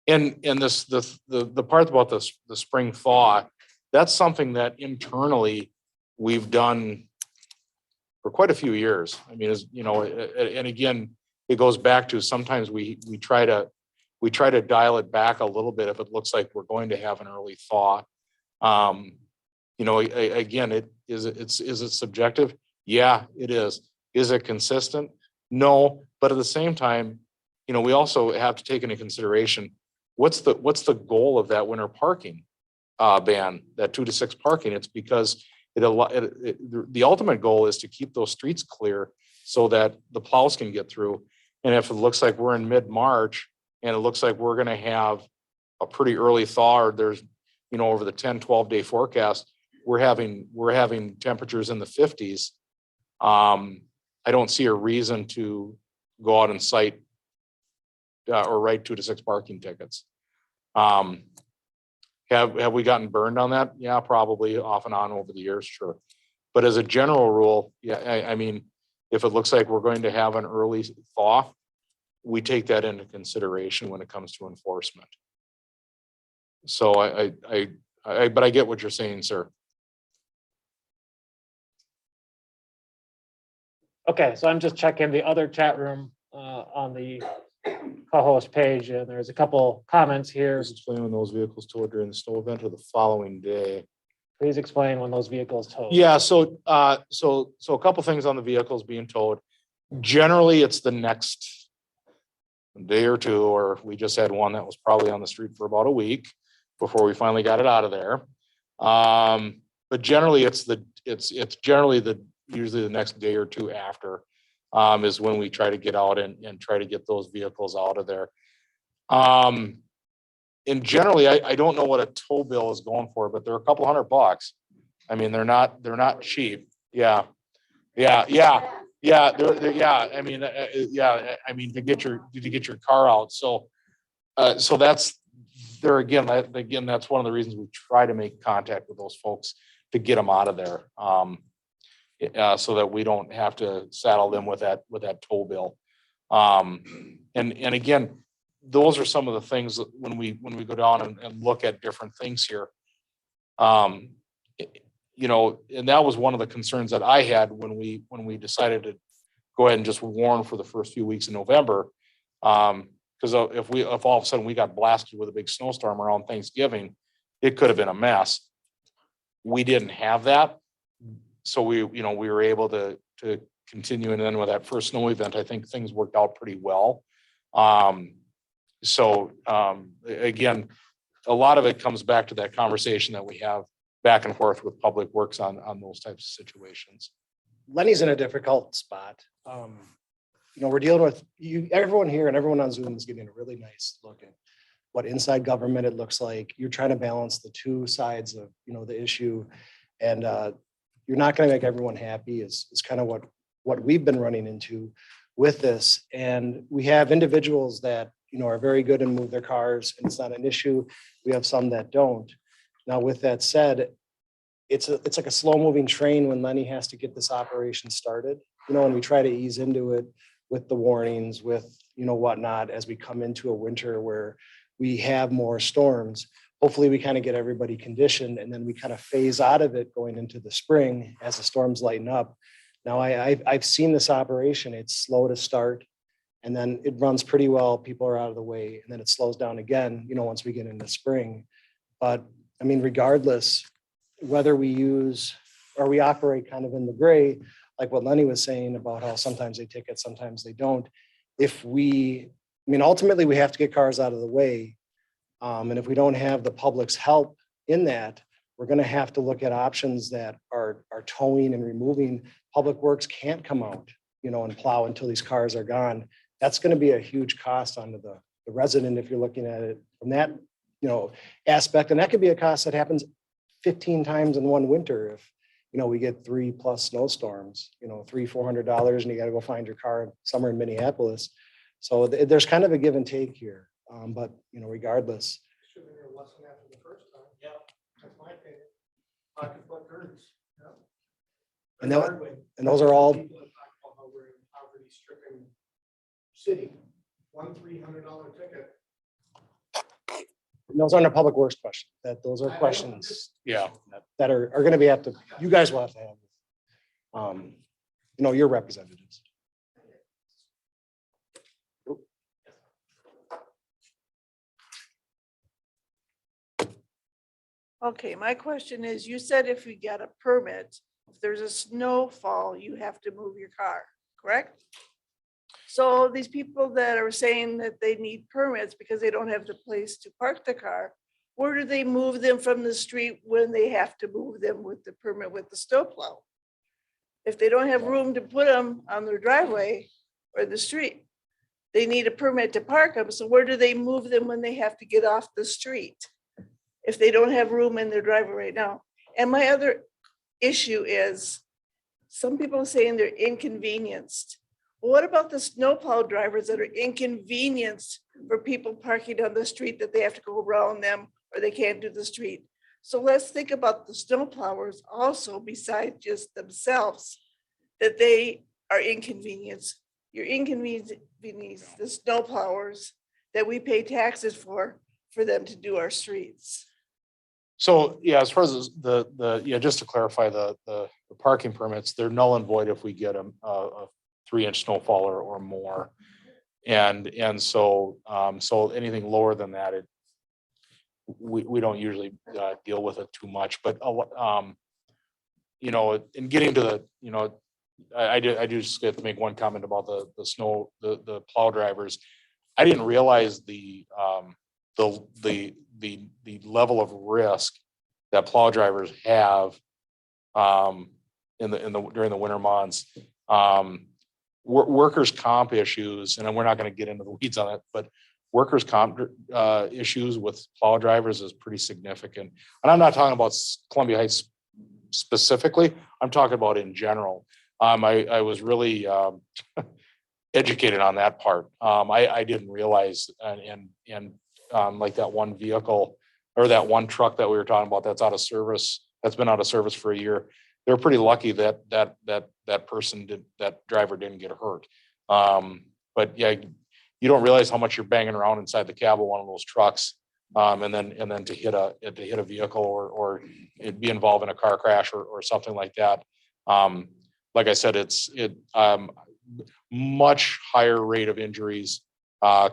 And the part about the spring thaw, that's something that internally we've done for quite a few years. I mean, and again, it goes back to sometimes we try to dial it back a little bit if it looks like we're going to have an early thaw. Again, is it subjective? Yeah, it is. Is it consistent? No, but at the same time, we also have to take into consideration what's the goal of that winter parking ban, that 2 to 6 parking. It's because the ultimate goal is to keep those streets clear so that the plows can get through. And if it looks like we're in mid-March and it looks like we're going to have a pretty early thaw, or there's, over the 10, 12-day forecast, we're having temperatures in the 50s. I don't see a reason to go out and cite or write 2 to 6 parking tickets. Have we gotten burned on that? Yeah, probably off and on over the years, sure. But as a general rule, yeah, I mean, if it looks like we're going to have an early thaw, we take that into consideration when it comes to enforcement. So but I get what you're saying, sir. okay. So I'm just checking the other chat room on the co-host page, and there's a couple comments here. Explain when those vehicles towed during the snow event or the following day. Please explain when those vehicles tow. Yeah, so a couple things on the vehicles being towed. Generally, it's the next day or two, or we just had one that was probably on the street for about a week before we finally got it out of there. But generally, it's generally usually the next day or two after is when we try to get out and try to get those vehicles out of there. And generally, I don't know what a tow bill is going for, but they're a couple $100. I mean, they're not cheap. Yeah. Yeah. I mean, I mean, to get your car out. So that's there again, that's one of the reasons we try to make contact with those folks to get them out of there. So that we don't have to saddle them with that toll bill. And again, those are some of the things that when we go down and look at different things here. You know, and that was one of the concerns that I had when we decided to go ahead and just warn for the first few weeks in November. Because if all of a sudden we got blasted with a big snowstorm around Thanksgiving, it could have been a mess. We didn't have that. So we were able to continue, and then with that first snow event, I think things worked out pretty well. Again, a lot of it comes back to that conversation that we have back and forth with Public Works on those types of situations. Lenny's in a difficult spot. We're dealing with everyone here and everyone on Zoom is getting a really nice look at what inside government it looks like. You're trying to balance the two sides of, the issue, and you're not going to make everyone happy is kind of what we've been running into with this. And we have individuals that, are very good and move their cars, and it's not an issue. We have some that don't. Now, with that said, it's like a slow moving train when Lenny has to get this operation started, and we try to ease into it with the warnings, with, whatnot, as we come into a winter where we have more storms. Hopefully we kind of get everybody conditioned, and then we kind of phase out of it going into the spring as the storms lighten up. Now I've seen this operation. It's slow to start, and then it runs pretty well. People are out of the way, and then it slows down again, once we get into spring. But I mean, regardless, whether we use or we operate kind of in the gray, like what Lenny was saying about how sometimes they take it, sometimes they don't. Ultimately we have to get cars out of the way. And if we don't have the public's help in that, we're going to have to look at options that are towing and removing. Public Works can't come out, and plow until these cars are gone. That's going to be a huge cost onto the resident if you're looking at it from that, aspect. And that could be a cost that happens 15 times in one winter if, we get 3+ snowstorms, $300-400, and you got to go find your car somewhere in Minneapolis. So there's kind of a give and take here. But, regardless. Should have been a lesson after the first time. Yeah. That's my opinion. Pocket foot hurts. And those are all. People that talk about how we're in poverty-stricken city. $100-300 ticket. And those aren't a Public Works question. Those are questions. Yeah. That are going to be you guys will have to have, your representatives. Okay, my question is, you said if we get a permit, if there's a snowfall, you have to move your car, correct? So these people that are saying that they need permits because they don't have the place to park the car, where do they move them from the street when they have to move them with the permit with the snowplow? If they don't have room to put them on their driveway or the street, they need a permit to park them. So where do they move them when they have to get off the street? If they don't have room in their driveway right now. And my other issue is some people are saying they're inconvenienced. Well, what about the snowplow drivers that are inconvenienced for people parking on the street that they have to go around them or they can't do the street? So let's think about the snowplowers also, besides just themselves, that they are inconvenienced. You're inconvenienced the snowplowers that we pay taxes for them to do our streets. So, yeah, as far as just to clarify the parking permits, they're null and void if we get a 3-inch snowfall or more. And so anything lower than that, we don't usually deal with it too much, but you know, in getting to the, you know, I do just get to make one comment about the snow, the plow drivers. I didn't realize the level of risk that plow drivers have during the winter months. Workers' comp issues, and we're not going to get into the weeds on it, but workers' comp issues with plow drivers is pretty significant. And I'm not talking about Columbia Heights specifically. I'm talking about in general. I was really educated on that part. I didn't realize, and like that one vehicle or that one truck that we were talking about that's out of service, that's been out of service for a year. They're pretty lucky that driver didn't get hurt. But yeah, you don't realize how much you're banging around inside the cab of one of those trucks. And then to hit a vehicle or it'd be involved in a car crash or something like that. Like I said, it's much higher rate of injuries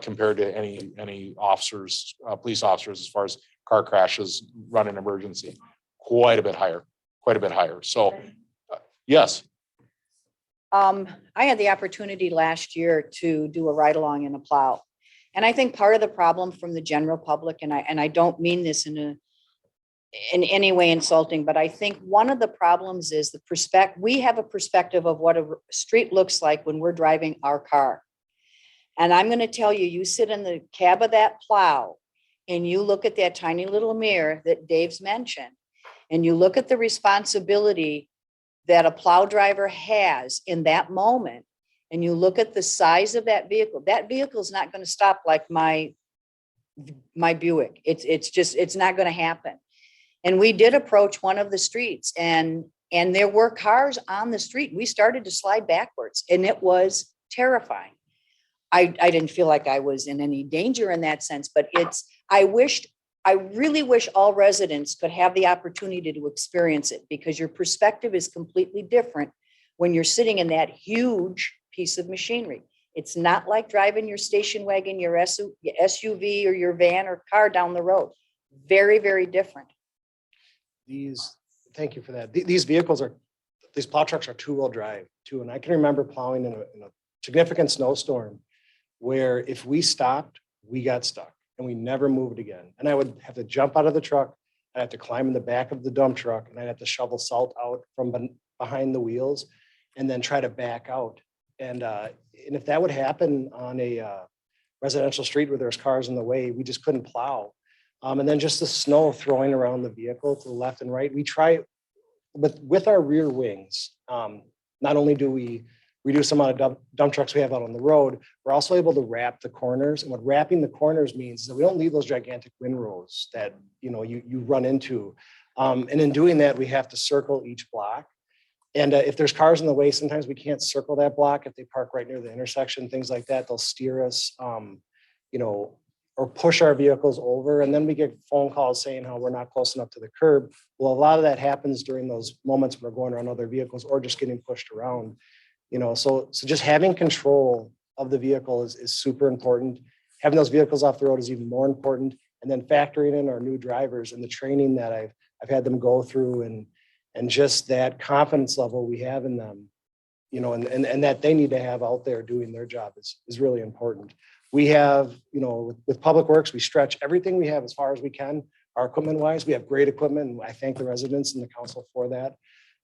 compared to any officers, police officers, as far as car crashes, run an emergency, quite a bit higher. So, yes. I had the opportunity last year to do a ride along in a plow. And I think part of the problem from the general public, and I don't mean this in any way insulting, but I think one of the problems is we have a perspective of what a street looks like when we're driving our car. And I'm going to tell you, you sit in the cab of that plow and you look at that tiny little mirror that Dave's mentioned, and you look at the responsibility that a plow driver has in that moment, and you look at the size of that vehicle is not going to stop like my Buick. It's not going to happen. And we did approach one of the streets, and there were cars on the street. We started to slide backwards, and it was terrifying. I didn't feel like I was in any danger in that sense, but I really wish all residents could have the opportunity to experience it, because your perspective is completely different when you're sitting in that huge piece of machinery. It's not like driving your station wagon, your SUV or your van or car down the road. Very, very different. Thank you for that. These plow trucks are two-wheel drive too. And I can remember plowing in a significant snowstorm where if we stopped, we got stuck and we never moved again. And I would have to jump out of the truck. I'd have to climb in the back of the dump truck, and I'd have to shovel salt out from behind the wheels and then try to back out. And if that would happen on a residential street where there's cars in the way, we just couldn't plow. And then just the snow throwing around the vehicle to the left and right. We try with our rear wings. Not only do we reduce the amount of dump trucks we have out on the road, we're also able to wrap the corners. And what wrapping the corners means is that we don't leave those gigantic windrows that you run into. And in doing that, we have to circle each block. And if there's cars in the way, sometimes we can't circle that block. If they park right near the intersection, things like that, they'll steer us, or push our vehicles over. And then we get phone calls saying how we're not close enough to the curb. Well, a lot of that happens during those moments when we're going around other vehicles or just getting pushed around. So just having control of the vehicle is super important. Having those vehicles off the road is even more important. And then factoring in our new drivers and the training that I've had them go through, and just that confidence level we have in them, and that they need to have out there doing their job is really important. We have, with Public Works, we stretch everything we have as far as we can, our equipment wise. We have great equipment, and I thank the residents and the council for that.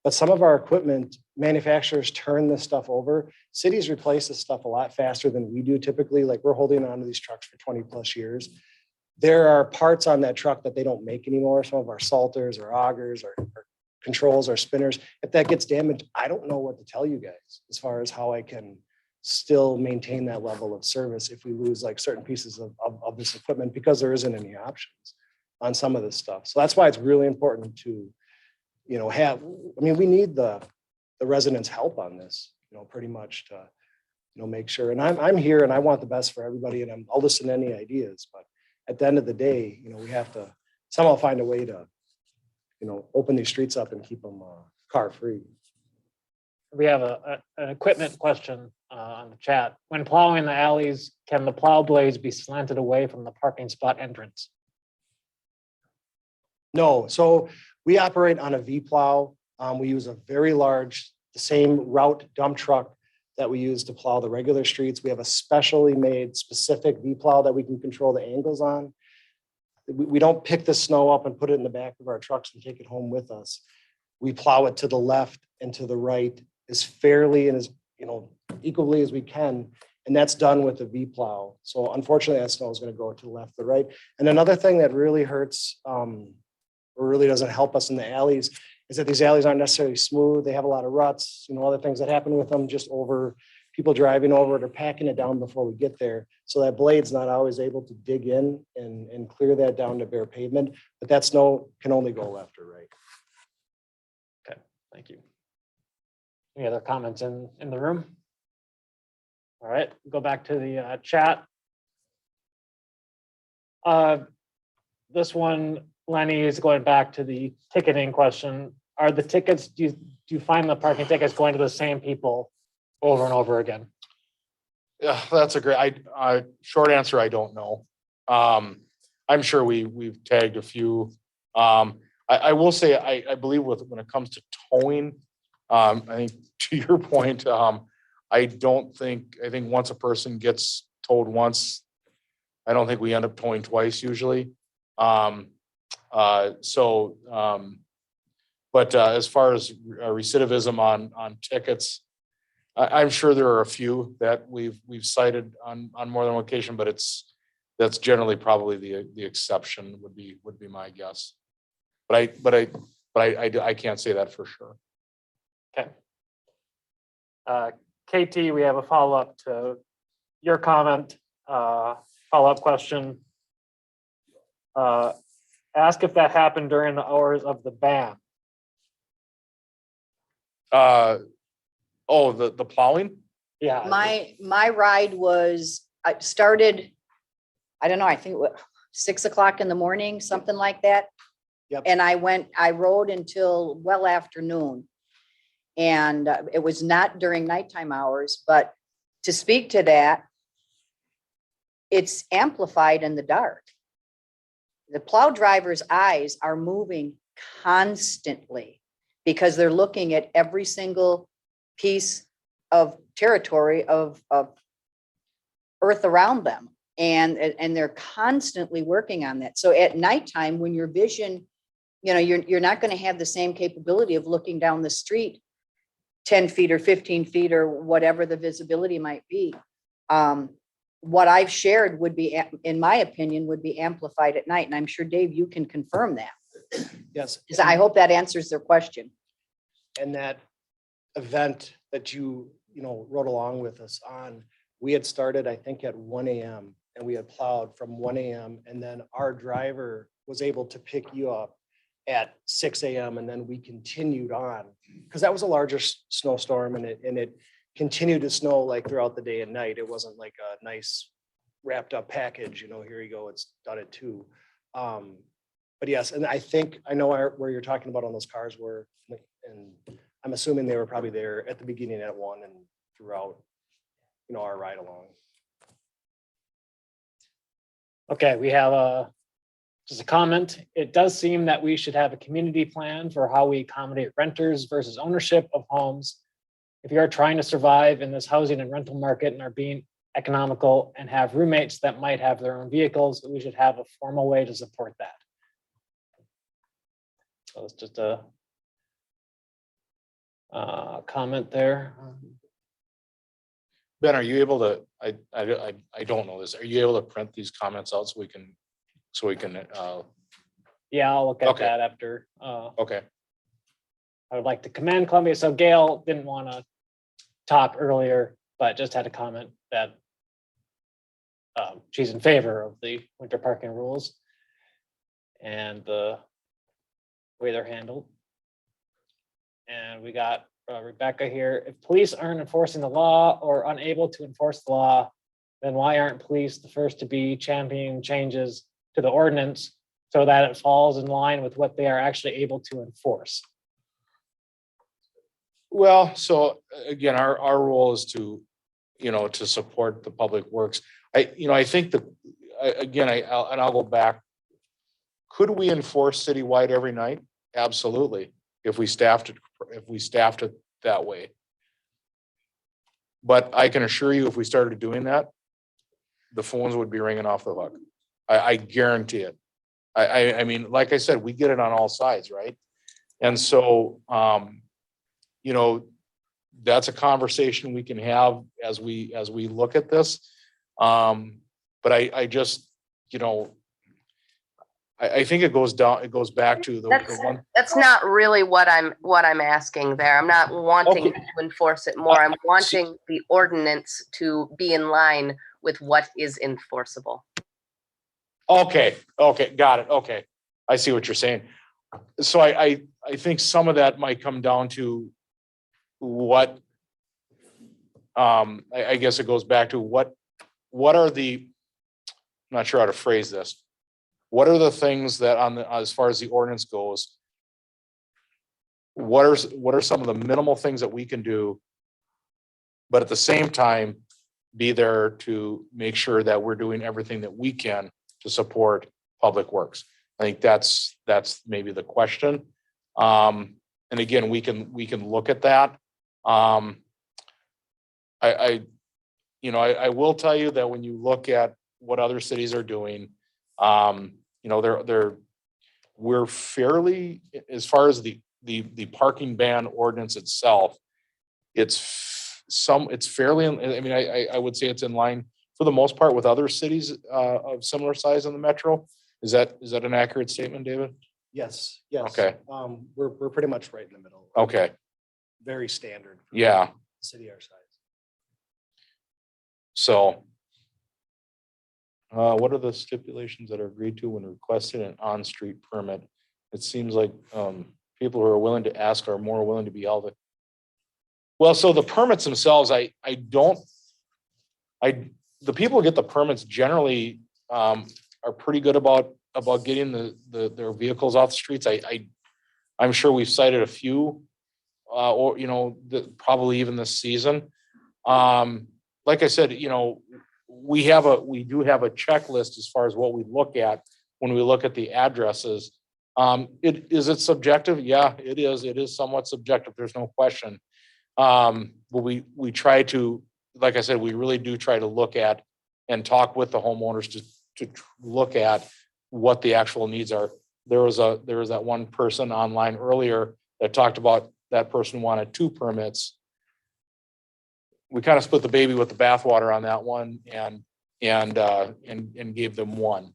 But some of our equipment, manufacturers turn this stuff over. Cities replace this stuff a lot faster than we do typically. Like, we're holding on to these trucks for 20 plus years. There are parts on that truck that they don't make anymore. Some of our salters or augers or controls or spinners. If that gets damaged, I don't know what to tell you guys as far as how I can still maintain that level of service if we lose like certain pieces of this equipment, because there isn't any options on some of this stuff. So that's why it's really important to, we need the residents' help on this, pretty much to, make sure. And I'm here and I want the best for everybody, and I'll listen to any ideas, but at the end of the day, we have to somehow find a way to, open these streets up and keep them car free. We have an equipment question on the chat. When plowing the alleys, can the plow blades be slanted away from the parking spot entrance? No, so we operate on a V plow. We use a very large, the same route dump truck that we use to plow the regular streets. We have a specially made specific V plow that we can control the angles on. We don't pick the snow up and put it in the back of our trucks and take it home with us. We plow it to the left and to the right as fairly and as, equally as we can. And that's done with the V plow. So unfortunately, that snow is going to go to the left or right. And another thing that really hurts, or really doesn't help us in the alleys, is that these alleys aren't necessarily smooth. They have a lot of ruts, other things that happen with them, just over people driving over it or packing it down before we get there. So that blade's not always able to dig in and clear that down to bare pavement, but that snow can only go left or right. Thank you. Any other comments in the room? All right, go back to the chat. This one, Lenny, is going back to the ticketing question. Are the tickets, do you find the parking tickets going to the same people over and over again? Yeah, that's a great, short answer, I don't know. I'm sure we've tagged a few. I will say, I believe when it comes to towing, I think to your point, I think once a person gets towed once, I don't think we end up towing twice usually. But as far as recidivism on tickets, I'm sure there are a few that we've cited on more than one occasion, but that's generally probably the exception would be my guess. But I can't say that for sure. Okay. KT, we have a follow-up to your comment, follow-up question. Ask if that happened during the hours of the ban. The plowing? Yeah. My ride was, I started, I don't know, I think it was 6 o'clock in the morning, something like that. Yep. And I rode until well after noon. And it was not during nighttime hours, but to speak to that, it's amplified in the dark. The plow driver's eyes are moving constantly because they're looking at every single piece of territory of earth around them. And they're constantly working on that. So at nighttime, when your vision, you're not going to have the same capability of looking down the street 10 feet or 15 feet or whatever the visibility might be. What I've shared would be, in my opinion, would be amplified at night. And I'm sure, Dave, you can confirm that. Yes. So I hope that answers their question. And that event that you rode along with us on, we had started, I think, at 1 a.m. and we had plowed from 1 a.m. and then our driver was able to pick you up at 6 a.m. and then we continued on because that was a larger snowstorm and it continued to snow like throughout the day and night. It wasn't like a nice wrapped up package, here you go, it's done at 2. But yes, and I know where you're talking about on those cars were, and I'm assuming they were probably there at the beginning at 1 and throughout, our ride along. Okay, we have just a comment. It does seem that we should have a community plan for how we accommodate renters versus ownership of homes. If you are trying to survive in this housing and rental market and are being economical and have roommates that might have their own vehicles, we should have a formal way to support that. So it's just a comment there. Ben, are you able to, I don't know this, are you able to print these comments out so we can Yeah, I'll look at Okay. that after. okay. I would like to commend Columbia. So Gail didn't want to talk earlier, but just had a comment that she's in favor of the winter parking rules and the way they're handled. And we got Rebecca here. If police aren't enforcing the law or unable to enforce the law, then why aren't police the first to be championing changes to the ordinance so that it falls in line with what they are actually able to enforce? Well, so again, our role is to, to support the public works. I think that, again, I'll go back Could we enforce citywide every night? Absolutely, if we staffed it that way. But I can assure you, if we started doing that, the phones would be ringing off the hook. I guarantee it. I mean, like I said, we get it on all sides, right? And so, you know, that's a conversation we can have as we look at this. But I just, you know, I think it goes back to the one. That's not really what I'm asking there. I'm not wanting Okay. to enforce it more. I'm wanting the ordinance to be in line with what is enforceable. Okay, got it. Okay. I see what you're saying. So I think some of that might come down to what, I guess it goes back to what are the, I'm not sure how to phrase this. What are the things that as far as the ordinance goes, what are some of the minimal things that we can do, but at the same time, be there to make sure that we're doing everything that we can to support public works. I think that's maybe the question. And again, we can look at that. I will tell you that when you look at what other cities are doing, you know, we're fairly, as far as the parking ban ordinance itself, it's fairly, I mean, I would say it's in line for the most part with other cities of similar size in the metro. Is that an accurate statement, David? Yes. Okay. We're pretty much right in the middle. Okay. Very standard. for Yeah. a City our size. So what are the stipulations that are agreed to when requesting an on-street permit? It seems like people who are willing to ask are more willing to be held. Well, so the permits themselves, the people who get the permits generally are pretty good about getting their vehicles off the streets. I'm sure we've cited a few, or, you know, probably even this season. Like I said, you know, we do have a checklist as far as what we look at when we look at the addresses. Is it subjective? Yeah, it is. It is somewhat subjective. There's no question. But we try to, like I said, we really do try to look at and talk with the homeowners to look at what the actual needs are. There was that one person online earlier that talked about that person wanted 2 permits. We kind of split the baby with the bathwater on that one and gave them 1.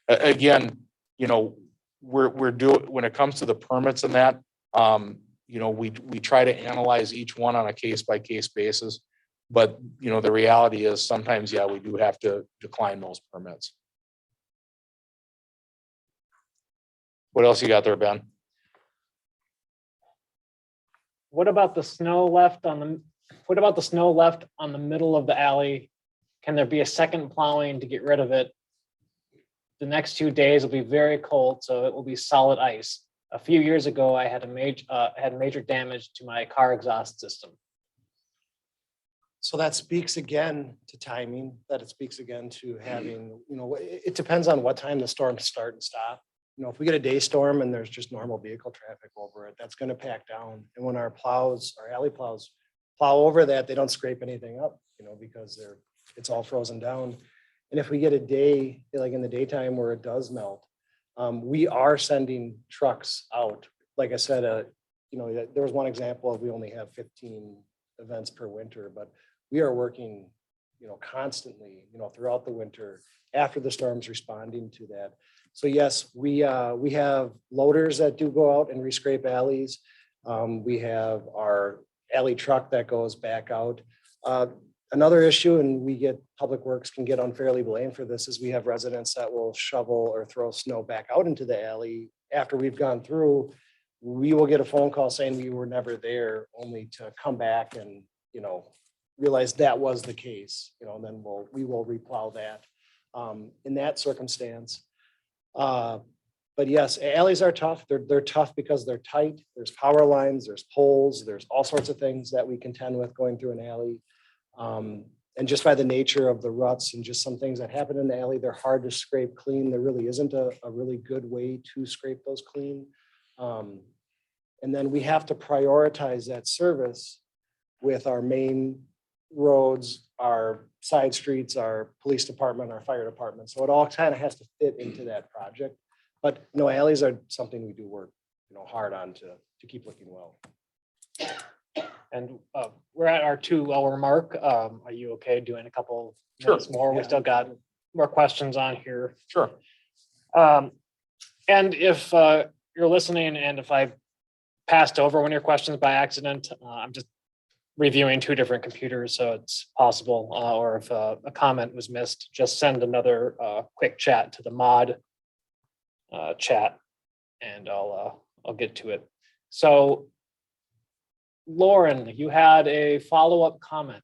Again, you know, we're doing, when it comes to the permits and that, you know, we try to analyze each one on a case by case basis. But, you know, the reality is sometimes, yeah, we do have to decline those permits. What else you got there, Ben? What about the snow left on the middle of the alley? Can there be a second plowing to get rid of it? The next 2 days will be very cold, so it will be solid ice. A few years ago, I had major damage to my car exhaust system. So that speaks again to timing, that it speaks again to having, you know, it depends on what time the storms start and stop. You know, if we get a day storm and there's just normal vehicle traffic over it, that's going to pack down. And when our alley plows plow over that, they don't scrape anything up, you know, because it's all frozen down. And if we get a day, like in the daytime where it does melt, we are sending trucks out. Like I said, you know, there was one example of we only have 15 events per winter, but we are working, you know, constantly, you know, throughout the winter after the storms responding to that. So yes, we have loaders that do go out and rescrape alleys. We have our alley truck that goes back out. Another issue, and Public Works can get unfairly blamed for this, is we have residents that will shovel or throw snow back out into the alley after we've gone through. We will get a phone call saying we were never there, only to come back and, you know, realize that was the case, you know, and then we will replow that in that circumstance. But yes, alleys are tough. They're tough because they're tight. There's power lines, there's poles, there's all sorts of things that we contend with going through an alley. And just by the nature of the ruts and just some things that happen in the alley, they're hard to scrape clean. There really isn't a really good way to scrape those clean. And then we have to prioritize that service with our main roads, our side streets, our police department, our fire department. So it all kind of has to fit into that project. But no, alleys are something we do work, hard on to keep looking well. And we're at our 2 hour mark. Are you okay doing a couple Sure. minutes more? We Yeah. still got more questions on here. Sure. And if you're listening and if I passed over one of your questions by accident, I'm just reviewing 2 different computers, so it's possible, or if a comment was missed, just send another quick chat to the mod chat and I'll get to it. So Lauren, you had a follow-up comment.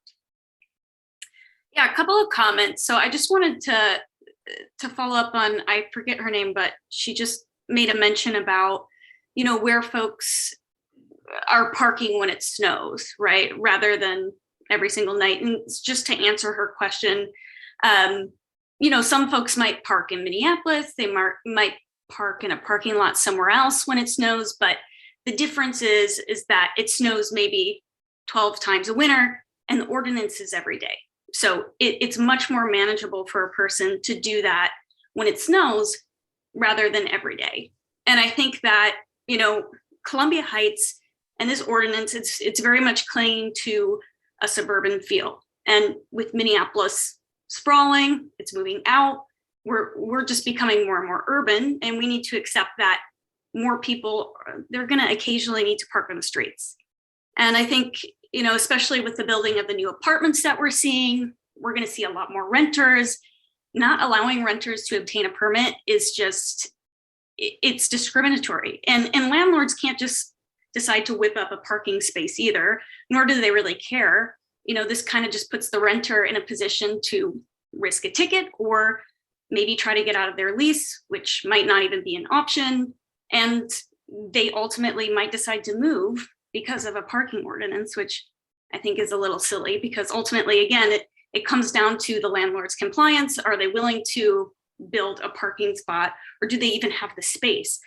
Yeah, a couple of comments. So I just wanted to follow up on, I forget her name, but she just made a mention about, where folks are parking when it snows, right? Rather than every single night. And it's just to answer her question, some folks might park in Minneapolis, they might park in a parking lot somewhere else when it snows, but the difference is that it snows maybe 12 times a winter and the ordinance is every day. So it's much more manageable for a person to do that when it snows rather than every day. And I think that, Columbia Heights and this ordinance, it's very much clinging to a suburban feel. And with Minneapolis sprawling, it's moving out, we're just becoming more and more urban, and we need to accept that more people, they're going to occasionally need to park on the streets. And I think, especially with the building of the new apartments that we're seeing, we're going to see a lot more renters. Not allowing renters to obtain a permit is just, it's discriminatory. And landlords can't just decide to whip up a parking space either, nor do they really care. This kind of just puts the renter in a position to risk a ticket or maybe try to get out of their lease, which might not even be an option. And they ultimately might decide to move because of a parking ordinance, which I think is a little silly, because ultimately, again, it comes down to the landlord's compliance. Are they willing to build a parking spot, or do they even have the space?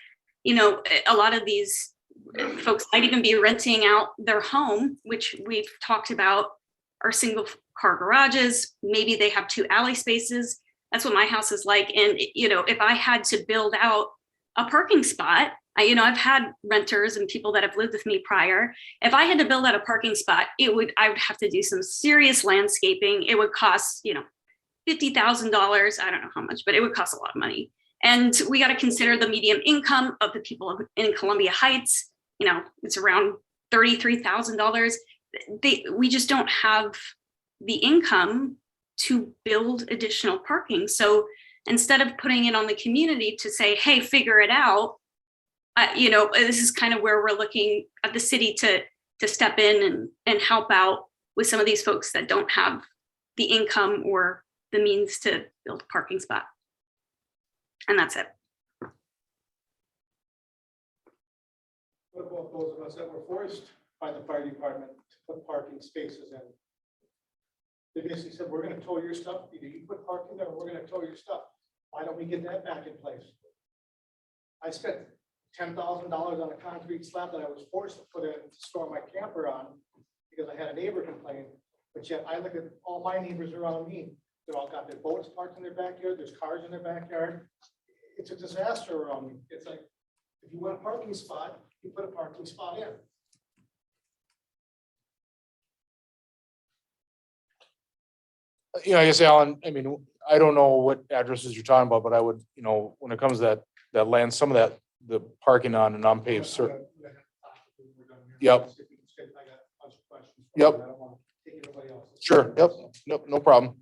A lot of these folks might even be renting out their home, which we've talked about, are single car garages. Maybe they have 2 alley spaces. That's what my house is like. And, if I had to build out a parking spot, I've had renters and people that have lived with me prior. If I had to build out a parking spot, I would have to do some serious landscaping. It would cost, $50,000. I don't know how much, but it would cost a lot of money. And we got to consider the median income of the people in Columbia Heights. It's around $33,000. We just don't have the income to build additional parking. So instead of putting it on the community to say, hey, figure it out, this is kind of where we're looking at the city to step in and help out with some of these folks that don't have the income or the means to build a parking spot. And that's it. What about those of us that were forced by the fire department to put parking spaces in? They basically said, we're going to tow your stuff. Either you put parking there or we're going to tow your stuff. Why don't we get that back in place? I spent $10,000 on a concrete slab that I was forced to put in to store my camper on because I had a neighbor complain. But yet I look at all my neighbors around me. They're all got their boats parked in their backyard. There's cars in their backyard. It's a disaster around me. It's like, if you want a parking spot, you put a parking spot in. I guess, Alan, I don't know what addresses you're talking about, but I would, when it comes to that land, some of that, the parking on an unpaved surface. Yep. Yep. Sure. Yep. Nope. No problem.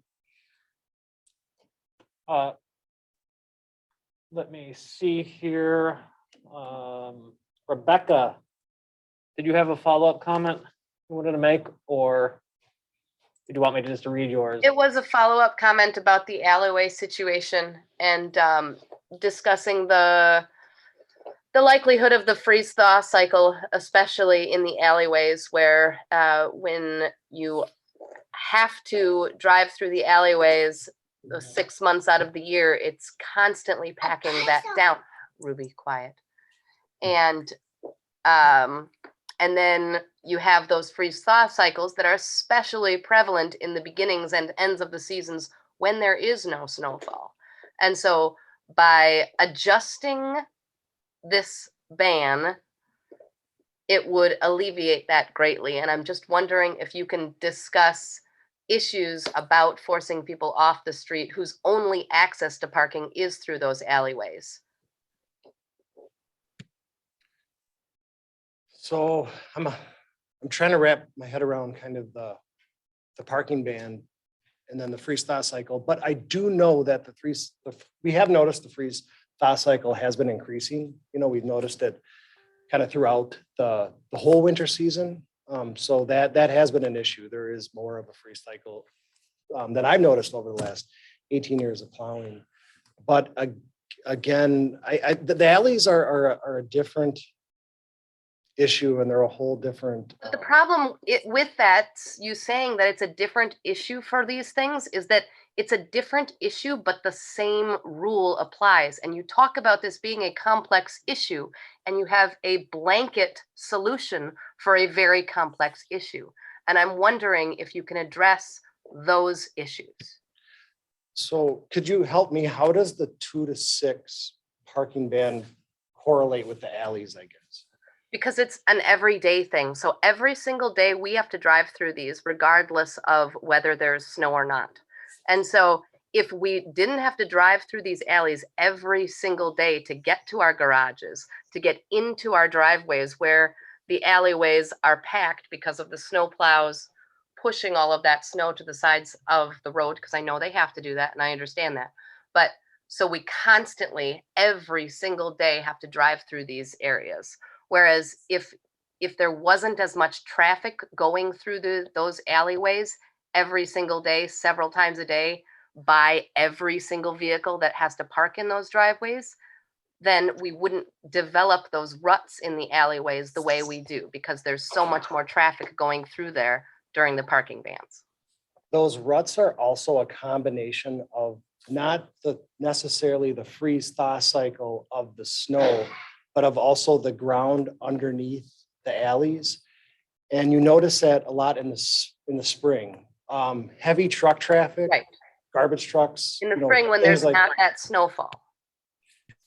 Let me see here. Rebecca, did you have a follow-up comment you wanted to make, or did you want me to just read yours? It was a follow-up comment about the alleyway situation and discussing the likelihood of the freeze-thaw cycle, especially in the alleyways where when you have to drive through the alleyways the 6 months out of the year. It's constantly packing that down. Ruby, quiet. And then you have those freeze-thaw cycles that are especially prevalent in the beginnings and ends of the seasons when there is no snowfall. And so by adjusting this ban, it would alleviate that greatly. And I'm just wondering if you can discuss issues about forcing people off the street whose only access to parking is through those alleyways. So I'm trying to wrap my head around kind of the parking ban and then the freeze thaw cycle. But I do know that we have noticed the freeze thaw cycle has been increasing. You know, we've noticed it kind of throughout the whole winter season. So that has been an issue. There is more of a freeze cycle that I've noticed over the last 18 years of plowing. But again, the alleys are a different issue and they're a whole different. But the problem with that, you saying that it's a different issue for these things, is that it's a different issue, but the same rule applies. And you talk about this being a complex issue, and you have a blanket solution for a very complex issue. And I'm wondering if you can address those issues. So could you help me? How does the 2 to 6 parking ban correlate with the alleys, I guess? Because it's an everyday thing. So every single day we have to drive through these regardless of whether there's snow or not. And so if we didn't have to drive through these alleys every single day to get to our garages, to get into our driveways where the alleyways are packed because of the snow plows pushing all of that snow to the sides of the road, because I know they have to do that and I understand that. But so we constantly, every single day, have to drive through these areas. Whereas if there wasn't as much traffic going through those alleyways every single day, several times a day, by every single vehicle that has to park in those driveways, then we wouldn't develop those ruts in the alleyways the way we do, because there's so much more traffic going through there during the parking bans. Those ruts are also a combination of not necessarily the freeze thaw cycle of the snow, but of also the ground underneath the alleys. And you notice that a lot in the spring. Heavy truck traffic, right? Garbage trucks. In the spring when there's not that snowfall.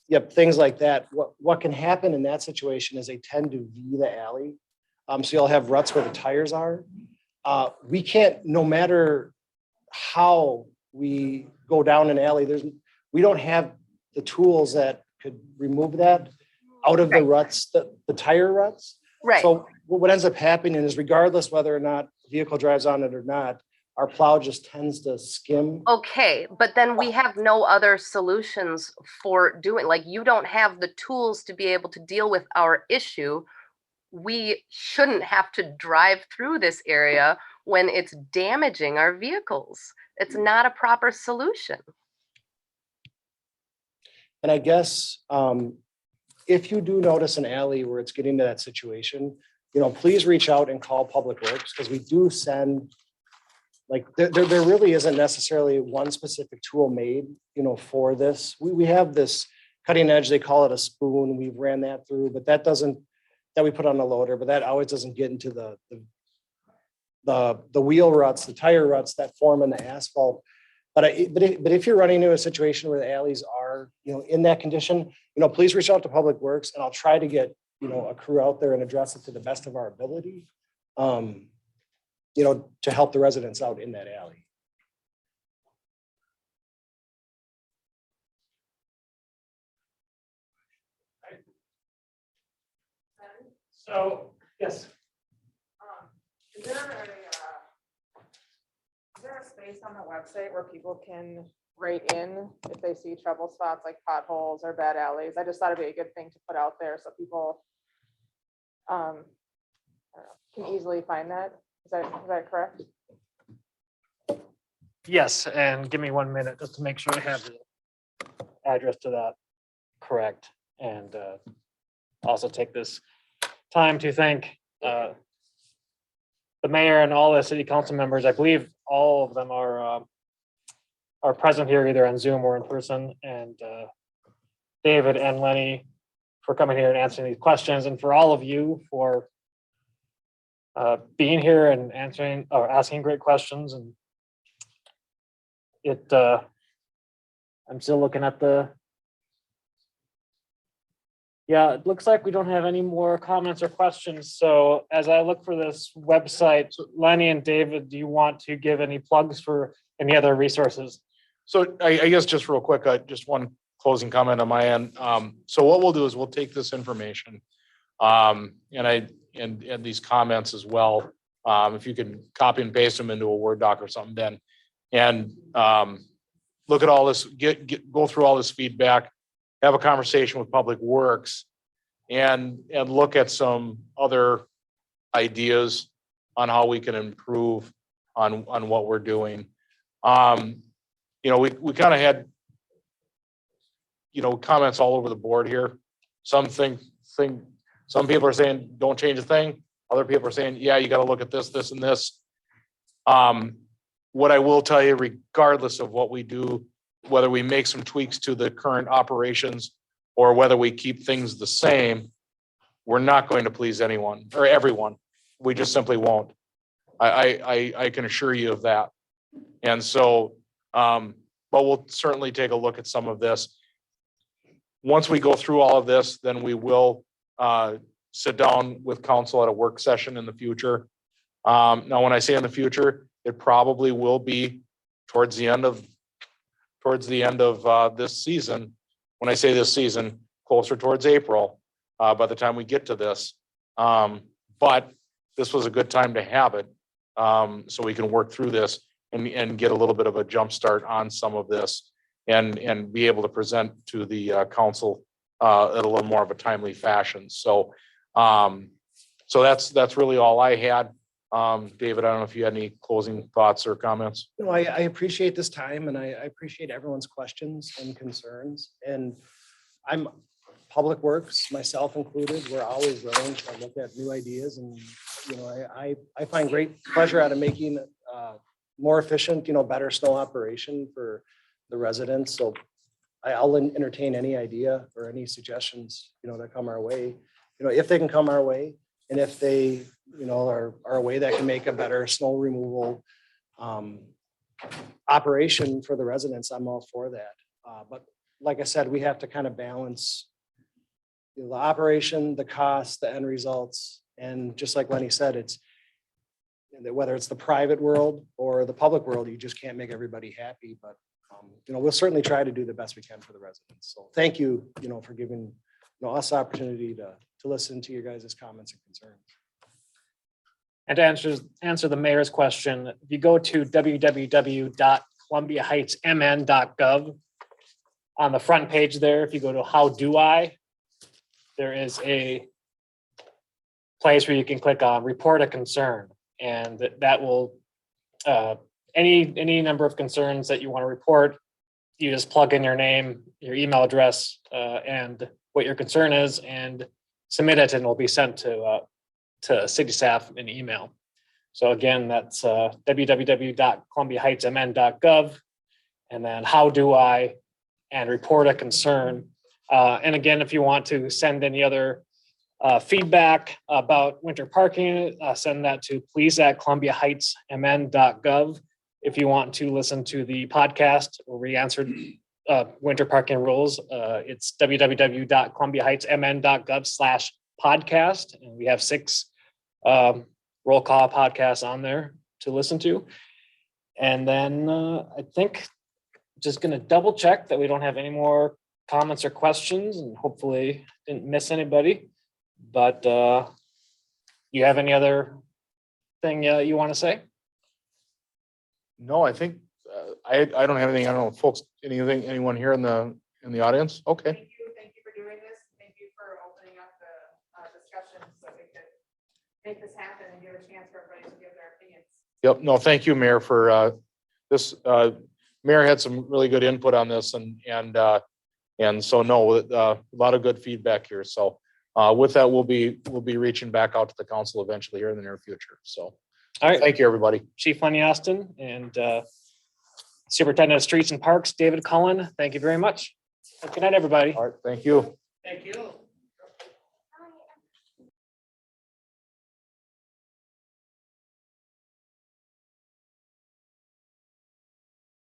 Yep, things like that. What can happen in that situation is they tend to V the alley. So you'll have ruts where the tires are. We can't, no matter how we go down an alley, we don't have the tools that could remove that out of the ruts, the tire ruts. Right. So what ends up happening is regardless whether or not the vehicle drives on it or not, our plow just tends to skim. Okay, but then we have no other solutions for doing, like, you don't have the tools to be able to deal with our issue. We shouldn't have to drive through this area when it's damaging our vehicles. It's not a proper solution. And I guess if you do notice an alley where it's getting to that situation, please reach out and call Public Works, because we do send, like, there really isn't necessarily one specific tool made, for this. We have this cutting edge, they call it a spoon. We've ran that through, but that we put on a loader, but that always doesn't get into the wheel ruts, the tire ruts that form in the asphalt. But if you're running into a situation where the alleys are, in that condition, please reach out to Public Works, and I'll try to get, a crew out there and address it to the best of our ability, to help the residents out in that alley. So, yes. Is there a space on the website where people can write in if they see trouble spots like potholes or bad alleys? I just thought it'd be a good thing to put out there so people I don't know, can easily find that. Is that correct? Yes, and give me 1 minute just to make sure I have the address to that correct. And also take this time to thank the mayor and all the city council members, I believe all of them are present here either on Zoom or in person, and David and Lenny for coming here and answering these questions, and for all of you for being here and answering or asking great questions. And I'm still looking at yeah, it looks like we don't have any more comments or questions. So as I look for this website, Lenny and David, do you want to give any plugs for any other resources? So I guess just real quick, just one closing comment on my end. So what we'll do is we'll take this information and these comments as well. If you can copy and paste them into a Word doc or something, then, and look at all this, go through all this feedback, have a conversation with Public Works, and look at some other ideas on how we can improve on what we're doing. You know, we kind of had, you know, comments all over the board here. Some people are saying, don't change a thing. Other people are saying, yeah, you got to look at this, this, and this. What I will tell you, regardless of what we do, whether we make some tweaks to the current operations or whether we keep things the same, we're not going to please anyone or everyone. We just simply won't. I can assure you of that. And so, but we'll certainly take a look at some of this. Once we go through all of this, then we will sit down with council at a work session in the future. Now, when I say in the future, it probably will be towards the end of this season. When I say this season, closer towards April, by the time we get to this. But this was a good time to have it, so we can work through this and get a little bit of a jump start on some of this and be able to present to the council at a little more of a timely fashion. So, so that's really all I had. David, I don't know if you had any closing thoughts or comments. No, I appreciate this time and I appreciate everyone's questions and concerns. And I'm Public Works, myself included, we're always willing to look at new ideas. And, you know, I find great pleasure out of making more efficient, you know, better snow operation for the residents. So I'll entertain any idea or any suggestions, you know, that come our way, you know, if they can come our way. And if they, you know, are a way that can make a better snow removal operation for the residents, I'm all for that. But like I said, we have to kind of balance, you know, the operation, the cost, the end results. And just like Lenny said, it's whether it's the private world or the public world, you just can't make everybody happy. But, you know, we'll certainly try to do the best we can for the residents. So thank you, you know, for giving, you know, us the opportunity to listen to your guys' comments and concerns. And to answer the mayor's question, if you go to www.columbiaheightsmn.gov, on the front page there, if you go to How Do I, there is a place where you can click on Report a Concern, and that will any number of concerns that you want to report, you just plug in your name, your email address, and what your concern is, and submit it, and it will be sent to city staff in email. So again, that's www.columbiaheightsmn.gov, and then How Do I, and Report a Concern. And again, if you want to send any other feedback about winter parking, send that to please@columbiaheightsmn.gov. If you want to listen to the podcast where we answered winter parking rules, it's www.columbiaheightsmn.gov/podcast. And we have 6 roll call podcasts on there to listen to. And then I think just going to double check that we don't have any more comments or questions, and hopefully didn't miss anybody. But you have any other thing you want to say? No, I think I don't have anything. I don't know, folks, anyone here in the audience? Okay. Thank you for doing this. Thank you for opening up the discussion so we could make this happen and give a chance for everybody to give their opinions. Yep. No, thank you, Mayor, for this. Mayor had some really good input on this, and so no, a lot of good feedback here. So with that, we'll be reaching back out to the council eventually here in the near future. So All right, Thank you, everybody. Chief Lenny Austin and Superintendent of Streets and Parks, David Cullen, thank you very much. Good night, everybody. All right, thank you. Thank you.